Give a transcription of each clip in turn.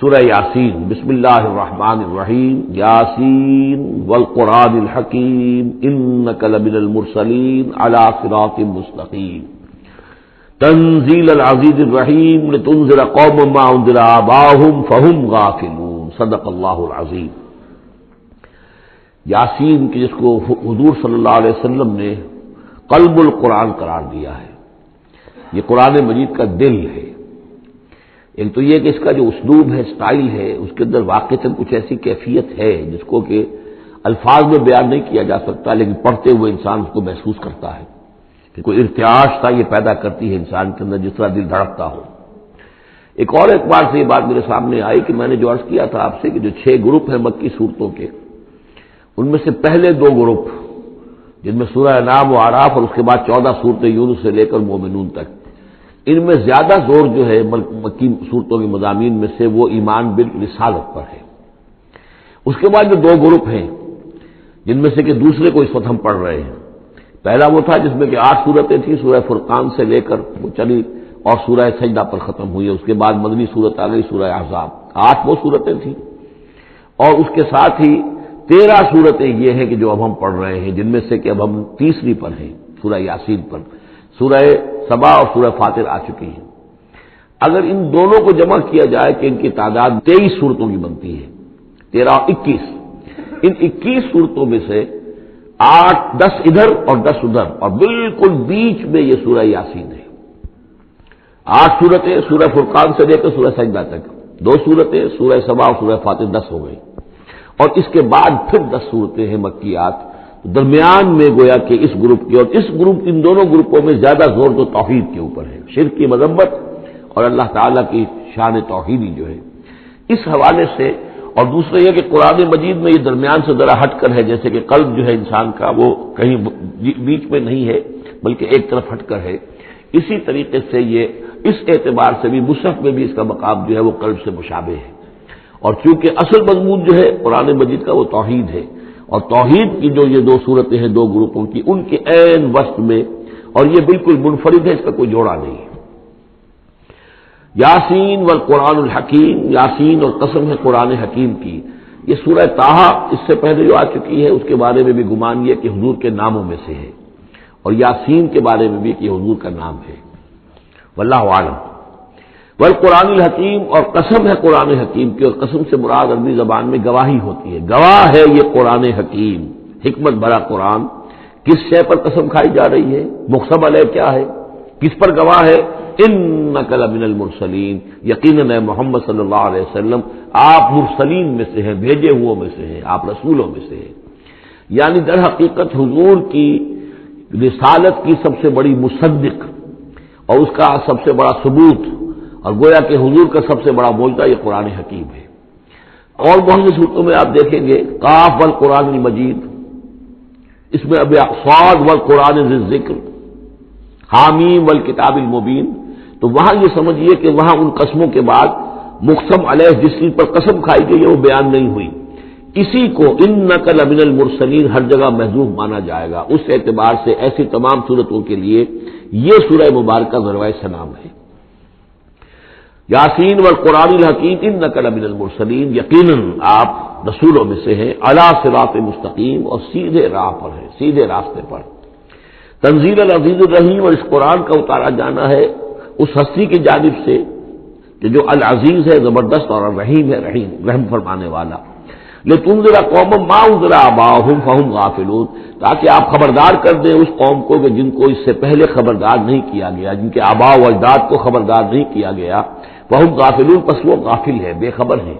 سورہ یاسین۔ بسم اللہ الرحمن الرحیم۔ یاسین والقرآن الحکیم انک لمن المرسلین علی صراط مستقیم تنزیل العزیز الرحیم لتنذر قوما ما انذر آباؤہم فہم غافلون۔ صدق اللہ العظیم۔ یاسین کی جس کو حضور صلی اللہ علیہ وسلم نے قلب القرآن قرار دیا ہے، یہ قرآن مجید کا دل ہے۔ ایک تو یہ کہ اس کا جو اسلوب ہے، سٹائل ہے، اس کے اندر واقعتاً کچھ ایسی کیفیت ہے جس کو کہ الفاظ میں بیان نہیں کیا جا سکتا، لیکن پڑھتے ہوئے انسان اس کو محسوس کرتا ہے کہ کوئی ارتعاش تھا یہ پیدا کرتی ہے انسان کے اندر، جس طرح دل دھڑکتا ہو۔ ایک اور اعتبار سے یہ بات میرے سامنے آئی کہ میں نے جو عرض کیا تھا آپ سے کہ جو 6 گروپ ہیں مکی صورتوں کے، ان میں سے پہلے 2 گروپ جن میں سورہ انعام و اعراف اور اس کے بعد 14 صورتیں یونس سے لے کر مومنون تک، ان میں زیادہ زور جو ہے مکی صورتوں کے مضامین میں سے وہ ایمان بالرسالت پر ہے۔ اس کے بعد جو 2 گروپ ہیں جن میں سے کہ دوسرے کو اس وقت ہم پڑھ رہے ہیں، پہلا وہ تھا جس میں کہ 8 صورتیں تھیں، سورہ فرقان سے لے کر وہ چلی اور سورہ سجدہ پر ختم ہوئی، اس کے بعد مدنی صورت آ گئی سورہ احزاب، 8 وہ صورتیں تھیں، اور اس کے ساتھ ہی 13 صورتیں یہ ہیں کہ جو اب ہم پڑھ رہے ہیں، جن میں سے کہ اب ہم تیسری پر ہیں، سورہ یاسین پر۔ سورہ سبا اور سورہ فاطر آ چکی ہیں۔ اگر ان دونوں کو جمع کیا جائے کہ ان کی تعداد 23 صورتوں کی بنتی ہے، 13 اور 21، ان 21 صورتوں میں سے 10 ادھر اور 10 ادھر، اور بالکل بیچ میں یہ سورہ یاسین ہے۔ 8 صورتیں سورہ فرقان سے لے کر سورہ سجدہ تک، 2 صورتیں سورہ سبا اور سورہ فاطر، 10 ہو گئی، اور اس کے بعد پھر 10 صورتیں ہیں مکیات۔ درمیان میں گویا کہ اس گروپ کی اور اس گروپ ان دونوں گروپوں میں زیادہ زور تو توحید کے اوپر ہے، شرک کی مذمت اور اللہ تعالیٰ کی شان توحیدی جو ہے، اس حوالے سے۔ اور دوسرا یہ کہ قرآن مجید میں یہ درمیان سے ذرا ہٹ کر ہے، جیسے کہ قلب جو ہے انسان کا وہ کہیں بیچ میں نہیں ہے بلکہ ایک طرف ہٹ کر ہے، اسی طریقے سے یہ اس اعتبار سے بھی مصحف میں بھی اس کا مقام جو ہے وہ قلب سے مشابہ ہے۔ اور چونکہ اصل مضمون جو ہے قرآن مجید کا وہ توحید ہے، اور توحید کی جو یہ 2 صورتیں ہیں 2 گروپوں کی، ان کے عین وسط میں، اور یہ بالکل منفرد ہے، اس کا کوئی جوڑا نہیں ہے۔ یاسین والقرآن الحکیم، یاسین اور قسم ہے قرآن حکیم کی۔ یہ سورہ طٰہٰ اس سے پہلے جو آ چکی ہے، اس کے بارے میں بھی گمان یہ کہ حضور کے ناموں میں سے ہے، اور یاسین کے بارے میں بھی کہ حضور کا نام ہے۔ واللہ اعلم۔ والقرآن الحکیم، اور قسم ہے قرآن حکیم کی، اور قسم سے مراد عربی زبان میں گواہی ہوتی ہے، گواہ ہے یہ قرآن حکیم، حکمت بھرا قرآن۔ کس شے پر قسم کھائی جا رہی ہے؟ مقسم علیہ کیا ہے؟ کس پر گواہ ہے؟ انک لمن المرسلین، یقیناً اے محمد صلی اللہ علیہ وسلم آپ مرسلین میں سے ہیں، بھیجے ہوئوں میں سے ہیں، آپ رسولوں میں سے ہیں۔ یعنی در حقیقت حضور کی رسالت کی سب سے بڑی مصدق اور اس کا سب سے بڑا ثبوت، اور گویا کہ حضور کا سب سے بڑا معجزہ یہ قرآن حکیم ہے۔ اور بہت سی صورتوں میں آپ دیکھیں گے قاف والقرآن المجید، اس میں اب صاد والقرآن ذی الذکر، حامیم والکتاب المبین، تو وہاں یہ سمجھیے کہ وہاں ان قسموں کے بعد مقسم علیہ جس چیز پر قسم کھائی گئی ہے وہ بیان نہیں ہوئی، اسی کو انک لمن المرسلین ہر جگہ محذوف مانا جائے گا۔ اس اعتبار سے ایسی تمام صورتوں کے لیے یہ سورہ مبارکہ ذروۂ سلام ہے۔ یاسین والقرآن الحکیم انک لمن المرسلین، یقیناً آپ رسولوں میں سے ہیں، علی صراط مستقیم، اور سیدھے راہ پر ہیں، سیدھے راستے پر۔ تنزیل العزیز الرحیم، اور اس قرآن کا اتارا جانا ہے اس ہستی کی جانب سے کہ جو العزیز ہے، زبردست، اور الرحیم ہے، رحم فرمانے والا۔ لتنذر قوما ما انذر آباؤہم فہم غافلون، تاکہ آپ خبردار کر دیں اس قوم کو کہ جن کو اس سے پہلے خبردار نہیں کیا گیا، جن کے آباء و اجداد کو خبردار نہیں کیا گیا، فہم غافلون، پس وہ غافل ہے، بے خبر ہے،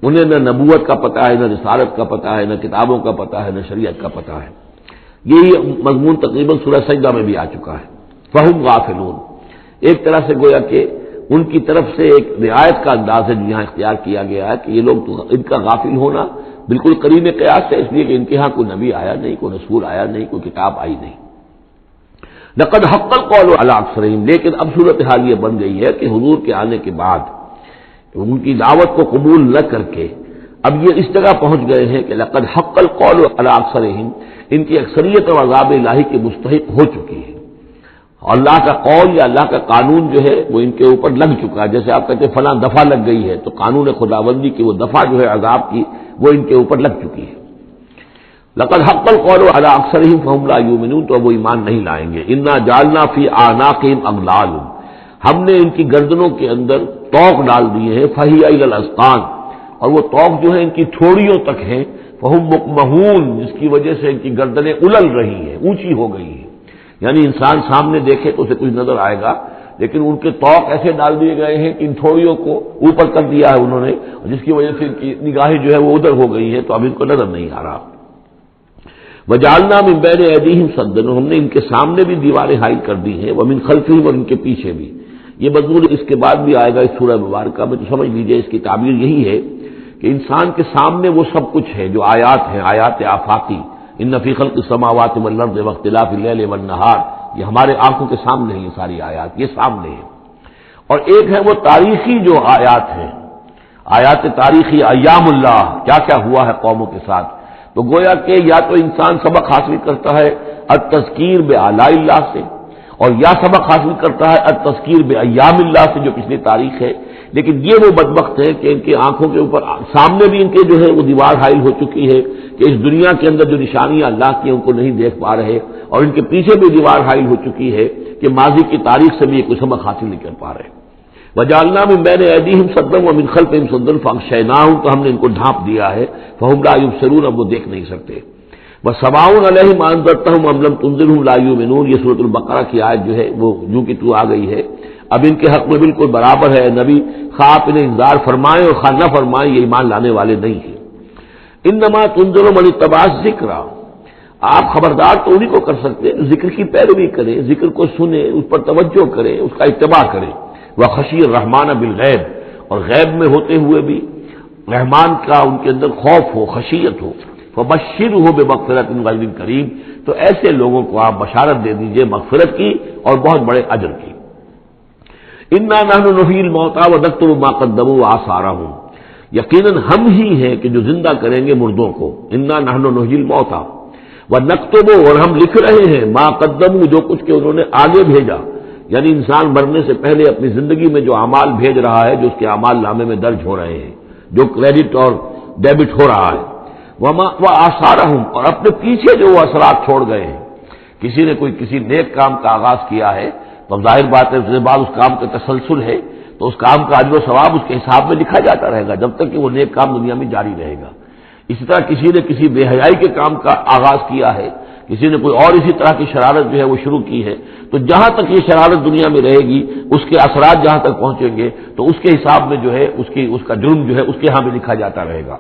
انہیں نہ نبوت کا پتہ ہے، نہ رسالت کا پتہ ہے، نہ کتابوں کا پتہ ہے، نہ شریعت کا پتہ ہے۔ یہی مضمون تقریباً سورہ سجدہ میں بھی آ چکا ہے، فہم غافلون۔ ایک طرح سے گویا کہ ان کی طرف سے ایک رعایت کا انداز ہے جو یہاں اختیار کیا گیا ہے کہ یہ لوگ تو ان کا غافل ہونا بالکل قرین قیاس ہے، اس لیے کہ ان کے ہاں کوئی نبی آیا نہیں، کوئی رسول آیا نہیں، کوئی کتاب آئی نہیں۔ لقد حق القول علی اکثرہم، لیکن اب صورتحال یہ بن گئی ہے کہ حضور کے آنے کے بعد ان کی دعوت کو قبول نہ کر کے اب یہ اس جگہ پہنچ گئے ہیں کہ لقد حق القول علی اکثرہم، ان کی اکثریت اور عذاب الہی کے مستحق ہو چکی ہے۔ اللہ کا قول یا اللہ کا قانون جو ہے وہ ان کے اوپر لگ چکا ہے. جیسے آپ کہتے ہیں فلاں دفعہ لگ گئی ہے، تو قانون خداوندی کی وہ دفعہ جو ہے عذاب کی وہ ان کے اوپر لگ چکی ہے. لقد حق القول علی اکثرهم فهم لا یؤمنون، تو وہ ایمان نہیں لائیں گے. انا جعلنا فی اعناقهم اغلال، ہم نے ان کی گردنوں کے اندر طوق ڈال دیے ہیں. فہی الی الاذقان، اور وہ طوق جو ہے ان کی تھوڑیوں تک ہیں. فہم مقمحون، جس کی وجہ سے ان کی گردنیں الل رہی ہیں، اونچی ہو گئی ہیں. یعنی انسان سامنے دیکھے تو اسے کچھ نظر آئے گا، لیکن ان کے طوق ایسے ڈال دیے گئے ہیں کہ ان تھوڑیوں کو اوپر کر دیا ہے انہوں نے، جس کی وجہ سے ان کی نگاہیں جو ہے وہ ادھر ہو گئی ہیں، تو اب ان کو نظر نہیں آ رہا. وجعلنا من بین ایدیہم سدا، ہم نے ان کے سامنے بھی دیواریں حائل کر دی ہیں، ومن خلفہم، اور ان کے پیچھے بھی. یہ مضمون اس کے بعد بھی آئے گا اس سورہ مبارکہ میں، تو سمجھ لیجئے اس کی تعبیر یہی ہے کہ انسان کے سامنے وہ سب کچھ ہے جو آیات ہیں، آیات آفاقی. ان فی خلق السماوات والارض واختلاف اللیل والنہار، یہ ہمارے آنکھوں کے سامنے ہیں، یہ ساری آیات یہ سامنے ہیں. اور ایک ہے وہ تاریخی جو آیات ہیں، آیات تاریخی، ایام اللہ، کیا کیا ہوا ہے قوموں کے ساتھ. تو گویا کہ یا تو انسان سبق حاصل کرتا ہے التذکیر بآلاء اللہ سے، اور یا سبق حاصل کرتا ہے التذکیر بایام اللہ سے جو پچھلی تاریخ ہے. لیکن یہ وہ بدبخت ہے کہ ان کی آنکھوں کے اوپر سامنے بھی ان کے جو ہے وہ دیوار حائل ہو چکی ہے کہ اس دنیا کے اندر جو نشانیاں اللہ کی ان کو نہیں دیکھ پا رہے، اور ان کے پیچھے بھی دیوار حائل ہو چکی ہے کہ ماضی کی تاریخ سے بھی یہ کوئی سبق حاصل نہیں کر پا رہے. وجعلنا من بین ایدیہم سدا ومن خلفہم سدا فاغشیناہم، تو ہم نے ان کو ڈھانپ دیا ہے. فہم لا یبصرون، اب وہ دیکھ نہیں سکتے. وسواء علیہم انذرتہم ام لم تنذرہم لا یؤمنون، یہ سورۃ البقرہ کی آیت جو ہے وہ جو کہ تو آ گئی ہے. اب ان کے حق میں بالکل برابر ہے، نبی خواہ آپ انہیں انذار فرمائیں اور خواہ نہ فرمائیں، یہ ایمان لانے والے نہیں ہیں. انما تنذر من اتبع الذکر، آپ خبردار تو انہیں کو کر سکتے ہیں ذکر کی پیروی کریں، ذکر کو سنیں، اس پر توجہ کریں، اس کا اتباع کریں. وخشی الرحمن بالغیب، اور غیب میں ہوتے ہوئے بھی رحمان کا ان کے اندر خوف ہو، خشیت ہو. فبشرہ بمغفرۃ غیر کریم، تو ایسے لوگوں کو آپ بشارت دے دیجئے مغفرت کی اور بہت بڑے اجر کی. انا نحن نحیی الموتى ونکتب ما قدموا وآثارهم، یقیناً ہم ہی ہیں کہ جو زندہ کریں گے مردوں کو. انا نحن نحیی الموتى ونکتب، اور ہم لکھ رہے ہیں ما قدموا، جو کچھ کہ انہوں نے آگے بھیجا. یعنی انسان مرنے سے پہلے اپنی زندگی میں جو اعمال بھیج رہا ہے، جو اس کے اعمال نامے میں درج ہو رہے ہیں، جو کریڈٹ اور ڈیبٹ ہو رہا ہے. وآثارهم، اور اپنے پیچھے جو وہ اثرات چھوڑ گئے ہیں. کسی نے کوئی کسی نیک کام کا آغاز کیا ہے تو ظاہر بات ہے اس کے بعد اس کام کا تسلسل ہے، تو اس کام کا اجر و ثواب اس کے حساب میں لکھا جاتا رہے گا جب تک کہ وہ نیک کام دنیا میں جاری رہے گا. اسی طرح کسی نے کسی بے حیائی کے کام کا آغاز کیا ہے، کسی نے کوئی اور اسی طرح کی شرارت جو ہے وہ شروع کی ہے، تو جہاں تک یہ شرارت دنیا میں رہے گی اس کے اثرات جہاں تک پہنچیں گے تو اس کے حساب میں جو ہے اس کا جرم جو ہے اس کے ہاں بھی لکھا جاتا رہے گا.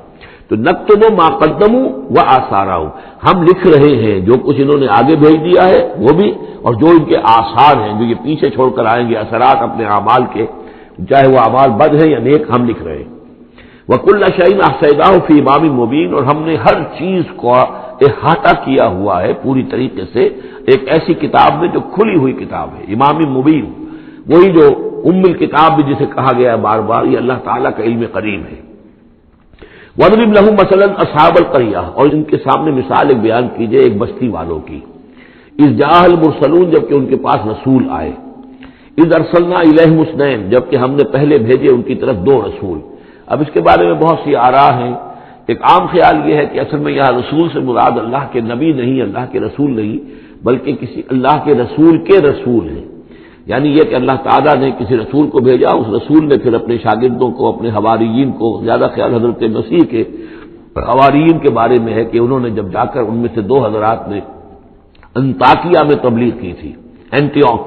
تو نکتب ما قدموا وآثارهم، ہم لکھ رہے ہیں جو کچھ انہوں نے آگے بھیج دیا ہے وہ بھی، اور جو ان کے آثار ہیں جو یہ پیچھے چھوڑ کر آئیں گے اثرات اپنے اعمال کے، چاہے وہ اعمال بد ہیں یا نیک، ہم لکھ رہے ہیں. وَكُلَّ شَيْءٍ أَحْصَيْنَاهُ فِي إِمَامٍ مُبِينٍ، اور ہم نے ہر چیز کو احاطہ کیا ہوا ہے پوری طریقے سے ایک ایسی کتاب میں جو کھلی ہوئی کتاب ہے. امام مبین، وہی جو ام الکتاب بھی جسے کہا گیا ہے بار بار، یہ اللہ تعالیٰ کا علم قدیم ہے. وَاضْرِبْ لَهُم مَثَلًا أَصْحَابَ الْقَرْيَةِ، اور ان کے سامنے مثال ایک بیان کیجئے ایک بستی والوں کی. اِذْ جَاءَ الْمُرْسَلُونَ، جبکہ ان کے پاس رسول آئے. اِذْ أَرْسَلْنَا إِلَيْهِمُ اثْنَيْنِ، جبکہ ہم نے پہلے بھیجے ان کی طرف دو رسول. اب اس کے بارے میں بہت سی آراء ہیں. ایک عام خیال یہ ہے کہ اصل میں یہاں رسول سے مراد اللہ کے نبی نہیں، اللہ کے رسول نہیں، بلکہ کسی اللہ کے رسول ہیں. یعنی یہ کہ اللہ تعالیٰ نے کسی رسول کو بھیجا، اس رسول نے پھر اپنے شاگردوں کو، اپنے حواریین کو، زیادہ خیال حضرت مسیح کے حواریین کے بارے میں ہے کہ انہوں نے جب جا کر ان میں سے دو حضرات نے انطاکیہ میں تبلیغ کی تھی. اینٹیوک،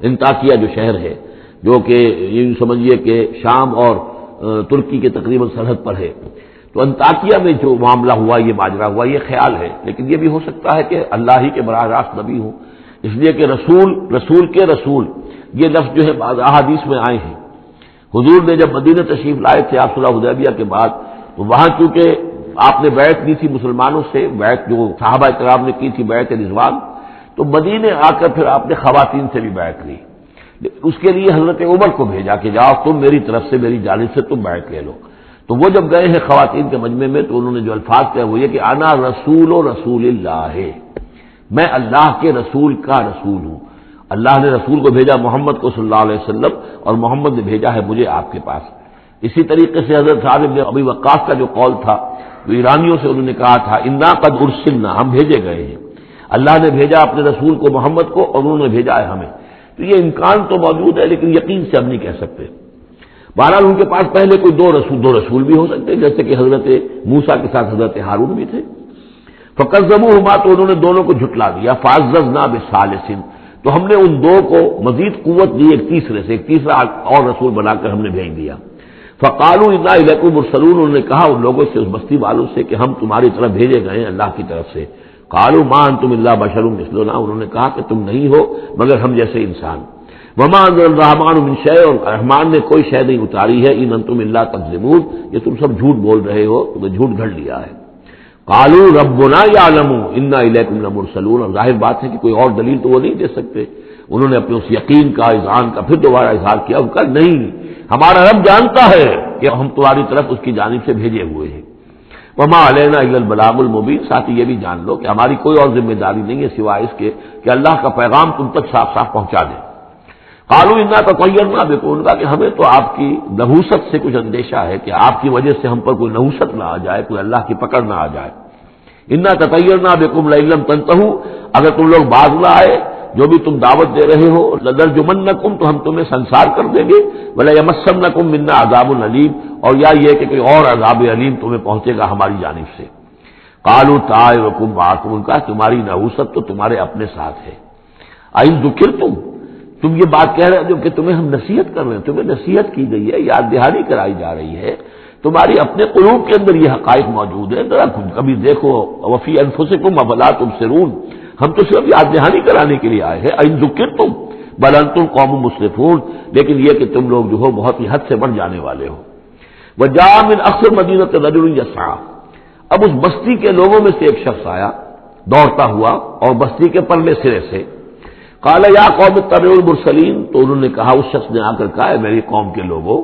انطاکیہ جو شہر ہے جو کہ یہ سمجھیے کہ شام اور ترکی کے تقریباً سرحد پر ہے، تو انطاکیہ میں جو معاملہ ہوا، یہ ماجرا ہوا، یہ خیال ہے. لیکن یہ بھی ہو سکتا ہے کہ اللہ ہی کے براہ راست نبی ہوں، اس لیے کہ رسول کے رسول یہ لفظ جو ہے بعض احادیث میں آئے ہیں. حضور نے جب مدینہ تشریف لائے تھے آپ صلح حدیبیہ کے بعد، تو وہاں چونکہ آپ نے بیعت لی تھی مسلمانوں سے، بیعت جو صحابہ کرام نے کی تھی بیعت رضوان، تو مدینے آ کر پھر آپ نے خواتین سے بھی بیعت لی. اس کے لیے حضرت عمر کو بھیجا کہ جاؤ تم میری طرف سے، میری جانب سے تم بیعت لے لو. تو وہ جب گئے ہیں خواتین کے مجمع میں تو انہوں نے جو الفاظ کہا وہ یہ کہ انا رسول اللہ، میں اللہ کے رسول کا رسول ہوں. اللہ نے رسول کو بھیجا محمد کو صلی اللہ علیہ وسلم، اور محمد نے بھیجا ہے مجھے آپ کے پاس۔ اسی طریقے سے حضرت سعد بن ابی وقاص کا جو قول تھا، جو ایرانیوں سے انہوں نے کہا تھا انا قد ارسلنا، ہم بھیجے گئے ہیں، اللہ نے بھیجا اپنے رسول کو محمد کو اور انہوں نے بھیجا ہے ہمیں۔ تو یہ امکان تو موجود ہے، لیکن یقین سے ہم نہیں کہہ سکتے۔ بہرحال ان کے پاس پہلے کوئی دو رسول بھی ہو سکتے، جیسے کہ حضرت موسیٰ کے ساتھ حضرت ہارون بھی تھے۔ فکذبوہما، تو انہوں نے دونوں کو جھٹلا دیا۔ فعززنا بثالث، تو ہم نے ان دو کو مزید قوت دی ایک تیسرے سے، ایک تیسرا اور رسول بنا کر ہم نے بھیج دیا۔ فقالوا انا الیکم مرسلون، انہوں نے کہا ان لوگوں سے، اس بستی والوں سے، کہ ہم تمہاری طرف بھیجے گئے ہیں اللہ کی طرف سے۔ قالوا ما انتم الا بشر مثلنا، انہوں نے کہا کہ تم نہیں ہو مگر ہم جیسے انسان۔ وما انزل الرحمن من شیء، اور رحمان نے کوئی شے نہیں اتاری ہے، ان انتم الا تکذبون، یہ تم سب جھوٹ بول رہے ہو، تمہیں جھوٹ گھڑ لیا ہے۔ قالوا ربنا یعلم انا الیکم لمرسلون، اور ظاہر بات ہے کہ کوئی اور دلیل تو وہ نہیں دے سکتے۔ انہوں نے اپنے اس یقین کا، اذعان کا پھر دوبارہ اظہار کیا، ان کا نہیں، ہمارا رب جانتا ہے کہ ہم تمہاری طرف اس کی جانب سے بھیجے ہوئے ہیں۔ وما علینا الا البلاغ المبین، ساتھ ہی یہ بھی جان لو کہ ہماری کوئی اور ذمہ داری نہیں ہے سوائے اس کے کہ اللہ کا پیغام تم تک صاف صاف پہنچا دیں۔ قالوا انا تطیرنا بکم، ان کا کہ ہمیں تو آپ کی نحوست سے کچھ اندیشہ ہے کہ آپ کی وجہ سے ہم پر کوئی نحوست نہ آ جائے، کوئی اللہ کی پکڑ نہ آ جائے۔ انا تطیرنا بکم لئن لم تنتہوا، اگر تم لوگ باز نہ آئے جو بھی تم دعوت دے رہے ہو، لنرجمنکم، تو ہم تمہیں سنسار کر دیں گے، ولایمسنکم منا عذاب علیم، اور یا یہ کہ کوئی اور عذاب علیم تمہیں پہنچے گا ہماری جانب سے۔ قالوا طائرکم معکم، ان کا تمہاری نحوست تو تمہارے اپنے ساتھ ہے۔ اَإِن ذکرتم، تم یہ بات کہہ رہے ہو کہ تمہیں ہم نصیحت کر رہے ہیں، تمہیں نصیحت کی گئی ہے، یاد دہانی کرائی جا رہی ہے، تمہاری اپنے قلوب کے اندر یہ حقائق موجود ہے، ذرا کبھی دیکھو، وفی انفسکم افلا تبصرون، ہم تو صرف یاد دہانی کرانے کے لیے آئے ہیں۔ اَإِن ذکرتم بل انتم قوم مسرفون، لیکن یہ کہ تم لوگ جو ہو بہت ہی حد سے بڑھ جانے والے ہو۔ وجاء من اقصى المدینۃ رجل یسعى، اب اس بستی کے لوگوں میں سے ایک شخص آیا دوڑتا ہوا، اور بستی کے پرلے سرے سے۔ قال یا قوم اتبعوا المرسلین، تو انہوں نے کہا، اس شخص نے آ کر کہا، ہے میری قوم کے لوگوں،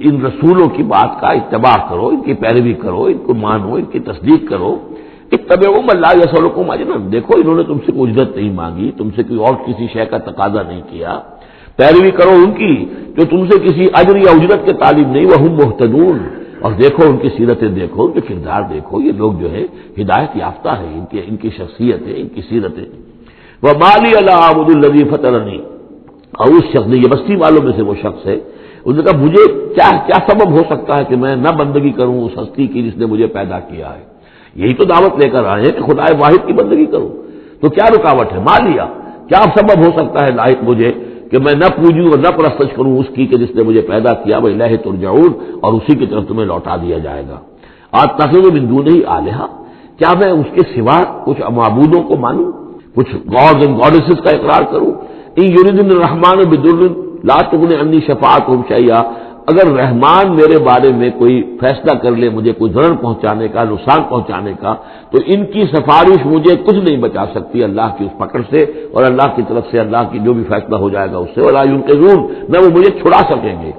ان رسولوں کی بات کا اتباع کرو، ان کی پیروی کرو، ان کو مانو، ان کی تصدیق کرو۔ اتبعوا من لا یسألکم اجرا، دیکھو انہوں نے تم سے کوئی اجرت نہیں مانگی، تم سے کوئی اور کسی شے کا تقاضا نہیں کیا، پیروی کرو ان کی جو تم سے کسی اجر یا اجرت کے طالب نہیں، وہم مہتدون، اور دیکھو ان کی سیرتیں، دیکھو ان کے کردار، دیکھو یہ لوگ جو ہے ہدایت یافتہ ہیں، ان کی شخصیت ہے، ان کی سیرتیں۔ وَمَا لِيَ لَا أَعْبُدُ الَّذِي فَطَرَنِي، اور اس شخص نے، یہ بستی والوں میں سے وہ شخص ہے، انہوں نے کہا مجھے کیا سبب ہو سکتا ہے کہ میں نہ بندگی کروں اس ہستی کی جس نے مجھے پیدا کیا ہے؟ یہی تو دعوت لے کر آئے ہیں کہ خدا واحد کی بندگی کروں، تو کیا رکاوٹ ہے؟ مالیا، کیا سبب ہو سکتا ہے لائق مجھے کہ میں نہ پوجوں اور نہ پرستش کروں اس کی کہ جس نے مجھے پیدا کیا، وَإِلَيْهِ تُرْجَعُونَ، اور اسی کی طرف تمہیں لوٹا دیا جائے گا۔ أَتَّخِذُ مِن دُونِهِ آلِهَةً، کیا میں اس کے سوا کچھ معبودوں کو مانوں، کچھ گاڈز اینڈ گاڈیسز کا اقرار کروں؟ ان یریدن الرحمن بضر لا تغن عنی شفاعتهم شیئا، اگر رحمان میرے بارے میں کوئی فیصلہ کر لے مجھے کوئی ضرر پہنچانے کا، نقصان پہنچانے کا، تو ان کی سفارش مجھے کچھ نہیں بچا سکتی اللہ کی اس پکڑ سے، اور اللہ کی طرف سے اللہ کی جو بھی فیصلہ ہو جائے گا اس سے، ولا ينقذون، نہ وہ مجھے چھڑا سکیں گے۔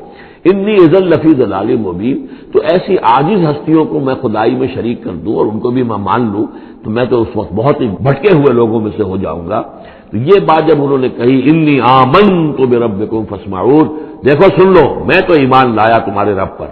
انی اذا لفی ضلال مبین، تو ایسی عاجز ہستیوں کو میں خدائی میں شریک کر دوں اور ان کو بھی میں مان لوں تو میں تو اس وقت بہت ہی بھٹکے ہوئے لوگوں میں سے ہو جاؤں گا۔ تو یہ بات جب انہوں نے کہی، انی آمنت بربکم فاسمعون، دیکھو سن لو، میں تو ایمان لایا تمہارے رب پر،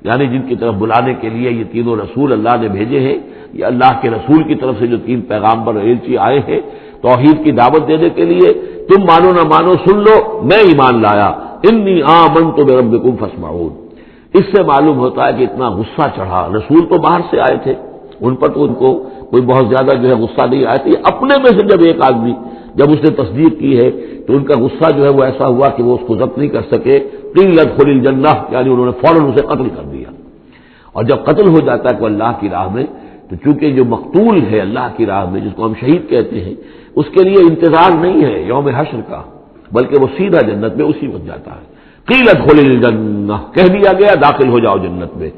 یعنی جن کی طرف بلانے کے لیے یہ تینوں رسول اللہ نے بھیجے ہیں، یہ اللہ کے رسول کی طرف سے جو تین پیغامبر ایلچی آئے ہیں توحید کی دعوت دینے کے لیے، تم مانو نہ مانو سن لو، میں ایمان لایا، انی آمنت بربکم فاسمعون۔ اس سے معلوم ہوتا ہے کہ اتنا غصہ چڑھا، رسول تو باہر سے آئے تھے، ان پر تو ان کو کوئی بہت زیادہ جو ہے غصہ نہیں آیا تھا، اپنے میں سے جب ایک آدمی جب اس نے تصدیق کی ہے تو ان کا غصہ جو ہے وہ ایسا ہوا کہ وہ اس کو ضبط نہیں کر سکے، قیل ادخل الجنہ، یعنی انہوں نے فوراً اسے قتل کر دیا۔ اور جب قتل ہو جاتا ہے کوئی اللہ کی راہ میں، تو چونکہ جو مقتول ہے اللہ کی راہ میں، جس کو ہم شہید کہتے ہیں، اس کے لیے انتظار نہیں ہے یوم حشر کا، بلکہ وہ سیدھا جنت میں اسی وقت جاتا ہے۔ قیل ادخل الجنہ، کہہ دیا گیا داخل ہو جاؤ جنت میں۔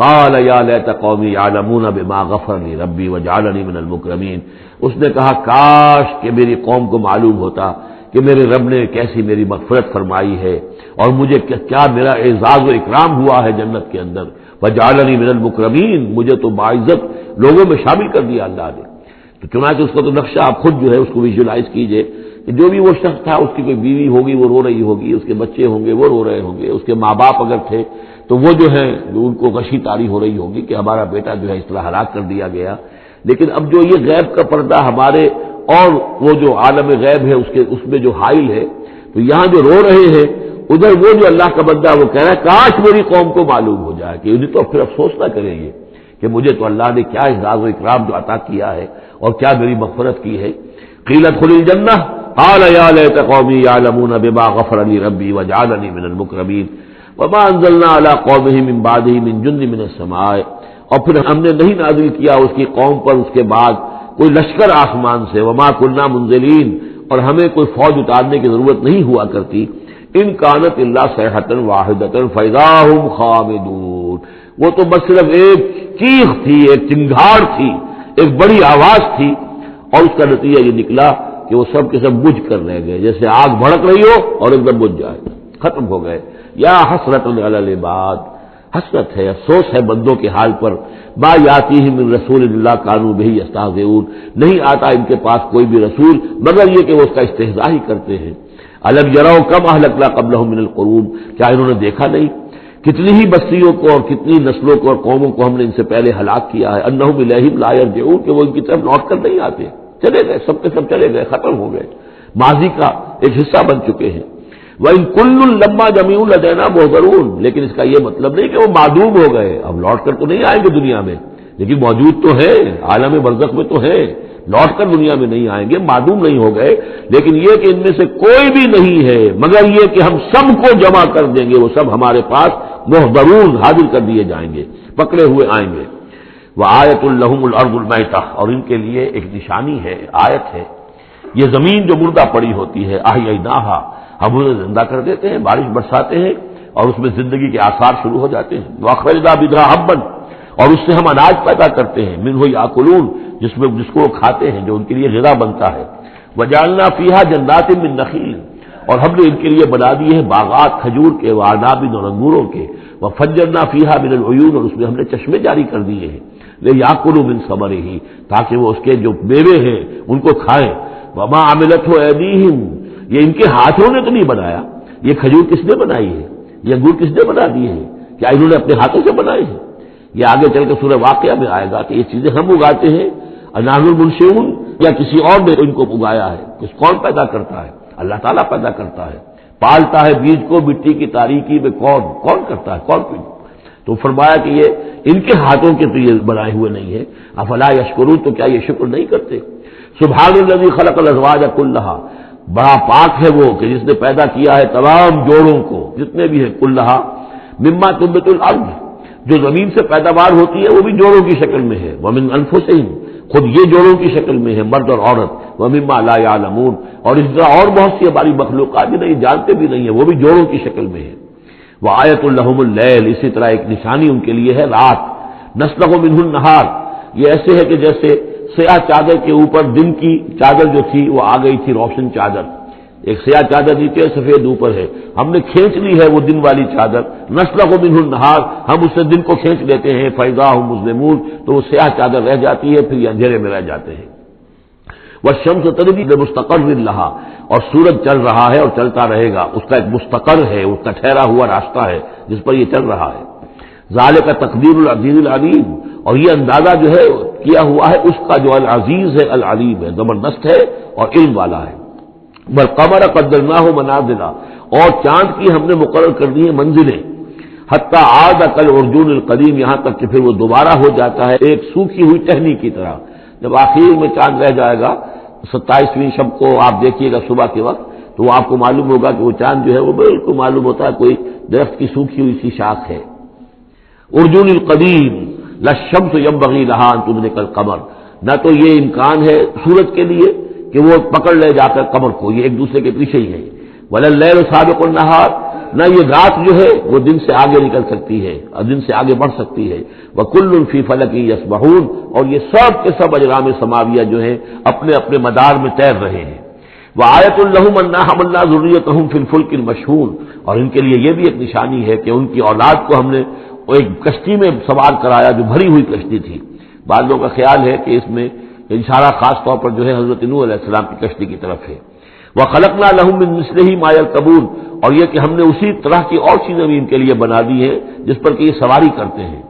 قال یا لیت قومی یعلمون بما غفر لی ربی وجعلنی من المکرمین، اس نے کہا کاش کہ میری قوم کو معلوم ہوتا کہ میرے رب نے کیسی میری مغفرت فرمائی ہے اور مجھے کیا میرا اعزاز و اکرام ہوا ہے جنت کے اندر، وجعلنی من المکرمین، مجھے تو باعزت لوگوں میں شامل کر دیا اللہ نے۔ تو چنانچہ اس کا تو نقشہ آپ خود جو ہے اس کو ویژولائز کیجئے کہ جو بھی وہ شخص تھا اس کی کوئی بیوی ہوگی وہ رو رہی ہوگی، اس کے بچے ہوں گے وہ رو رہے ہوں گے، اس کے ماں باپ اگر تھے تو وہ جو ہے ان کو غشی طاری ہو رہی ہوگی کہ ہمارا بیٹا جو ہے اس طرح ہلاک کر دیا گیا۔ لیکن اب جو یہ غیب کا پردہ ہمارے اور وہ جو عالم غیب ہے اس میں جو حائل ہے، تو یہاں جو رو رہے ہیں ادھر وہ جو اللہ کا بندہ وہ کہہ رہا ہے کاش میری قوم کو معلوم ہو جائے، کہ انہیں تو پھر افسوس نہ کریں گے کہ مجھے تو اللہ نے کیا اعزاز و اکرام جو عطا کیا ہے اور کیا میری مغفرت کی ہے۔ قیل ادخل الجنہ قال یا لیت قومی یعلمون بما غفر لی ربی وجعلنی من المکرمین وما انزلنا علی قومہ من بعدہ من جند من السماء، اور پھر ہم نے نہیں نازل کیا اس کی قوم پر اس کے بعد کوئی لشکر آسمان سے، وما كنا منزلین، اور ہمیں کوئی فوج اتارنے کی ضرورت نہیں ہوا کرتی، ان کانت الا صیحۃ واحدۃ فاذا هم خامدون، وہ تو بس صرف ایک چیخ تھی، ایک چنگھاڑ تھی، ایک بڑی آواز تھی، اور اس کا نتیجہ یہ نکلا کہ وہ سب کے سب بجھ کر رہ گئے، جیسے آگ بھڑک رہی ہو اور ایک دم بجھ جائے، ختم ہو گئے۔ یا حسرۃ علی العباد، حسرت ہے، افسوس ہے بندوں کے حال پر، ما یاتیہم من رسول اللہ کانوا بہ یستہزئون، نہیں آتا ان کے پاس کوئی بھی رسول مگر یہ کہ وہ اس کا استہزاء ہی کرتے ہیں۔ الم یروا کم اہلکنا قبلہم من القرون، کیا انہوں نے دیکھا نہیں کتنی ہی بستیوں کو اور کتنی نسلوں کو اور قوموں کو ہم نے ان سے پہلے ہلاک کیا ہے، انہم الیہم لا یرجعون، کہ وہ ان کی طرف لوٹ کر نہیں آتے، چلے گئے، سب کے سب چلے گئے، ختم ہو گئے، ماضی کا ایک حصہ بن چکے ہیں۔ وَإِن كُلٌّ لَمَّا جَمِيعٌ لَدَيْنَا مُحْضَرُونَ، لیکن اس کا یہ مطلب نہیں کہ وہ معدوم ہو گئے، اب لوٹ کر تو نہیں آئیں گے دنیا میں، لیکن موجود تو ہے، عالم برزخ میں تو ہے، لوٹ کر دنیا میں نہیں آئیں گے، معدوم نہیں ہو گئے، لیکن یہ کہ ان میں سے کوئی بھی نہیں ہے مگر یہ کہ ہم سب کو جمع کر دیں گے، وہ سب ہمارے پاس محضرون حاضر کر دیے جائیں گے، پکڑے ہوئے آئیں گے۔ وَآیَةٌ لَهُمُ الْأَرْضُ الْمَيْتَةُ، اور ان کے لیے ایک نشانی ہے، آیت ہے، یہ زمین جو مردہ پڑی ہوتی ہے، احییناہا، ہم اسے زندہ کر دیتے ہیں، بارش برساتے ہیں اور اس میں زندگی کے آثار شروع ہو جاتے ہیں۔ وَأَخْرَجْنَا بِهَا حَبًّا، اور اس سے ہم اناج پیدا کرتے ہیں، مِنْهُ يَأْكُلُونَ، جس کو وہ کھاتے ہیں، جو ان کے لیے غذا بنتا ہے۔ وَجَعَلْنَا فِيهَا جَنَّاتٍ مِّن نَخِيلٍ، اور ہم نے ان کے لیے بنا دیے ہیں باغات کھجور کے، وَأَعْنَابٍ، اور انگوروں کے، وَفَجَّرْنَا فِيهَا مِنَ الْعُيُونِ، اور اس میں ہم نے چشمے جاری کر دیے ہیں، لِيَأْكُلُوا مِن ثَمَرِهِ، تاکہ وہ اس کے جو میوے ہیں ان کو کھائیں۔ وَمَا عَمِلَتْهُ أَيْدِيهِمْ، یہ ان کے ہاتھوں نے تو نہیں بنایا، یہ کھجور کس نے بنائی ہے، یہ انگور کس نے بنا دیے ہیں، کیا انہوں نے اپنے ہاتھوں سے بنائے ہیں؟ یہ آگے چل کے سورہ واقعہ میں آئے گا کہ یہ چیزیں ہم اگاتے ہیں، نحن المنشئون، یا کسی اور نے ان کو اگایا ہے، کون پیدا کرتا ہے؟ اللہ تعالیٰ پیدا کرتا ہے، پالتا ہے بیج کو مٹی کی تاریکی میں، کون کرتا ہے، کون پیدا؟ تو فرمایا کہ یہ ان کے ہاتھوں کے تو یہ بنائے ہوئے نہیں ہے، افلا یشکرون، تو کیا یہ شکر نہیں کرتے؟ سبحان الذی خلق الازواج کلھا، بڑا پاک ہے وہ کہ جس نے پیدا کیا ہے تمام جوڑوں کو جتنے بھی ہیں، کلھا مما تنبت الارض، جو زمین سے پیداوار ہوتی ہے وہ بھی جوڑوں کی شکل میں ہے، ومن انفسہم، خود یہ جوڑوں کی شکل میں ہے، مرد اور عورت، ومما لا یعلمون، اور اس طرح اور بہت سی ہماری مخلوقات بھی نہیں جانتے بھی نہیں ہے، وہ بھی جوڑوں کی شکل میں ہے۔ وآیۃ لہم اللیل، اسی طرح ایک نشانی ان کے لیے ہے رات، نسلخ منہ النہار، یہ ایسے ہے کہ جیسے سیاہ چادر کے اوپر دن کی چادر جو تھی وہ آ گئی تھی روشن چادر، ایک سیاہ چادر نیچے سفید اوپر ہے، ہم نے کھینچ لی ہے وہ دن والی چادر، نسلخ منہ النہار، ہم اس سے دن کو کھینچ لیتے ہیں، فاذا هم مظلمون، تو وہ سیاہ چادر رہ جاتی ہے، پھر یہ اندھیرے میں رہ جاتے ہیں۔ والشمس تجری لمستقر لہا، اور سورج چل رہا ہے اور چلتا رہے گا، اس کا ایک مستقر ہے، اس کا ٹھہرا ہوا راستہ ہے جس پر یہ چل رہا ہے۔ ذالک تقدیر العزیز العلیم، اور یہ اندازہ جو ہے کیا ہوا ہے اس کا جو العزیز ہے العلیم ہے، زبردست ہے اور علم والا ہے۔ والقمر قدرناہ منازل، اور چاند کی ہم نے مقرر کر دی ہیں منزلیں، حتی عاد کالعرجون القدیم، یہاں تک کہ پھر وہ دوبارہ ہو جاتا ہے ایک سوکھی ہوئی ٹہنی کی طرح۔ جب آخر میں چاند رہ جائے گا 27ویں شب کو آپ دیکھیے گا صبح کے وقت، تو وہ آپ کو معلوم ہوگا کہ وہ چاند جو ہے وہ بالکل معلوم ہوتا ہے کوئی درخت کی سوکھی ہوئی سی شاخ ہے۔ ارجون القدیم للشمس ينبغي لها ان تدرك القمر، نہ تو یہ امکان ہے سورج کے لیے کہ وہ پکڑ لے جا کر قمر کو، یہ ایک دوسرے کے پیچھے ہی ہے۔ ولا الليل سابق النهار، نہ یہ رات جو ہے وہ دن سے آگے نکل سکتی ہے اور دن سے آگے بڑھ سکتی ہے۔ وكل في فلك يسبحون، اور یہ سب کے سب اجرام سماویہ جو ہیں اپنے اپنے مدار میں تیر رہے ہیں۔ وآیۃ لہم انا حملنا ذریتہم فی الفلک المشحون، اور ان کے لیے یہ بھی ایک نشانی ہے کہ ان کی اولاد کو ہم نے ایک کشتی میں سوار کرایا جو بھری ہوئی کشتی تھی۔ بعض لوگوں کا خیال ہے کہ اس میں اشارہ خاص طور پر جو ہے حضرت نوح علیہ السلام کی کشتی کی طرف ہے۔ وَخَلَقْنَا لَهُم مِّن مِّثْلِهِ مَا يَرْكَبُونَ، اور یہ کہ ہم نے اسی طرح کی اور چیزیں بھی ان کے لیے بنا دی ہیں جس پر کہ یہ سواری کرتے ہیں۔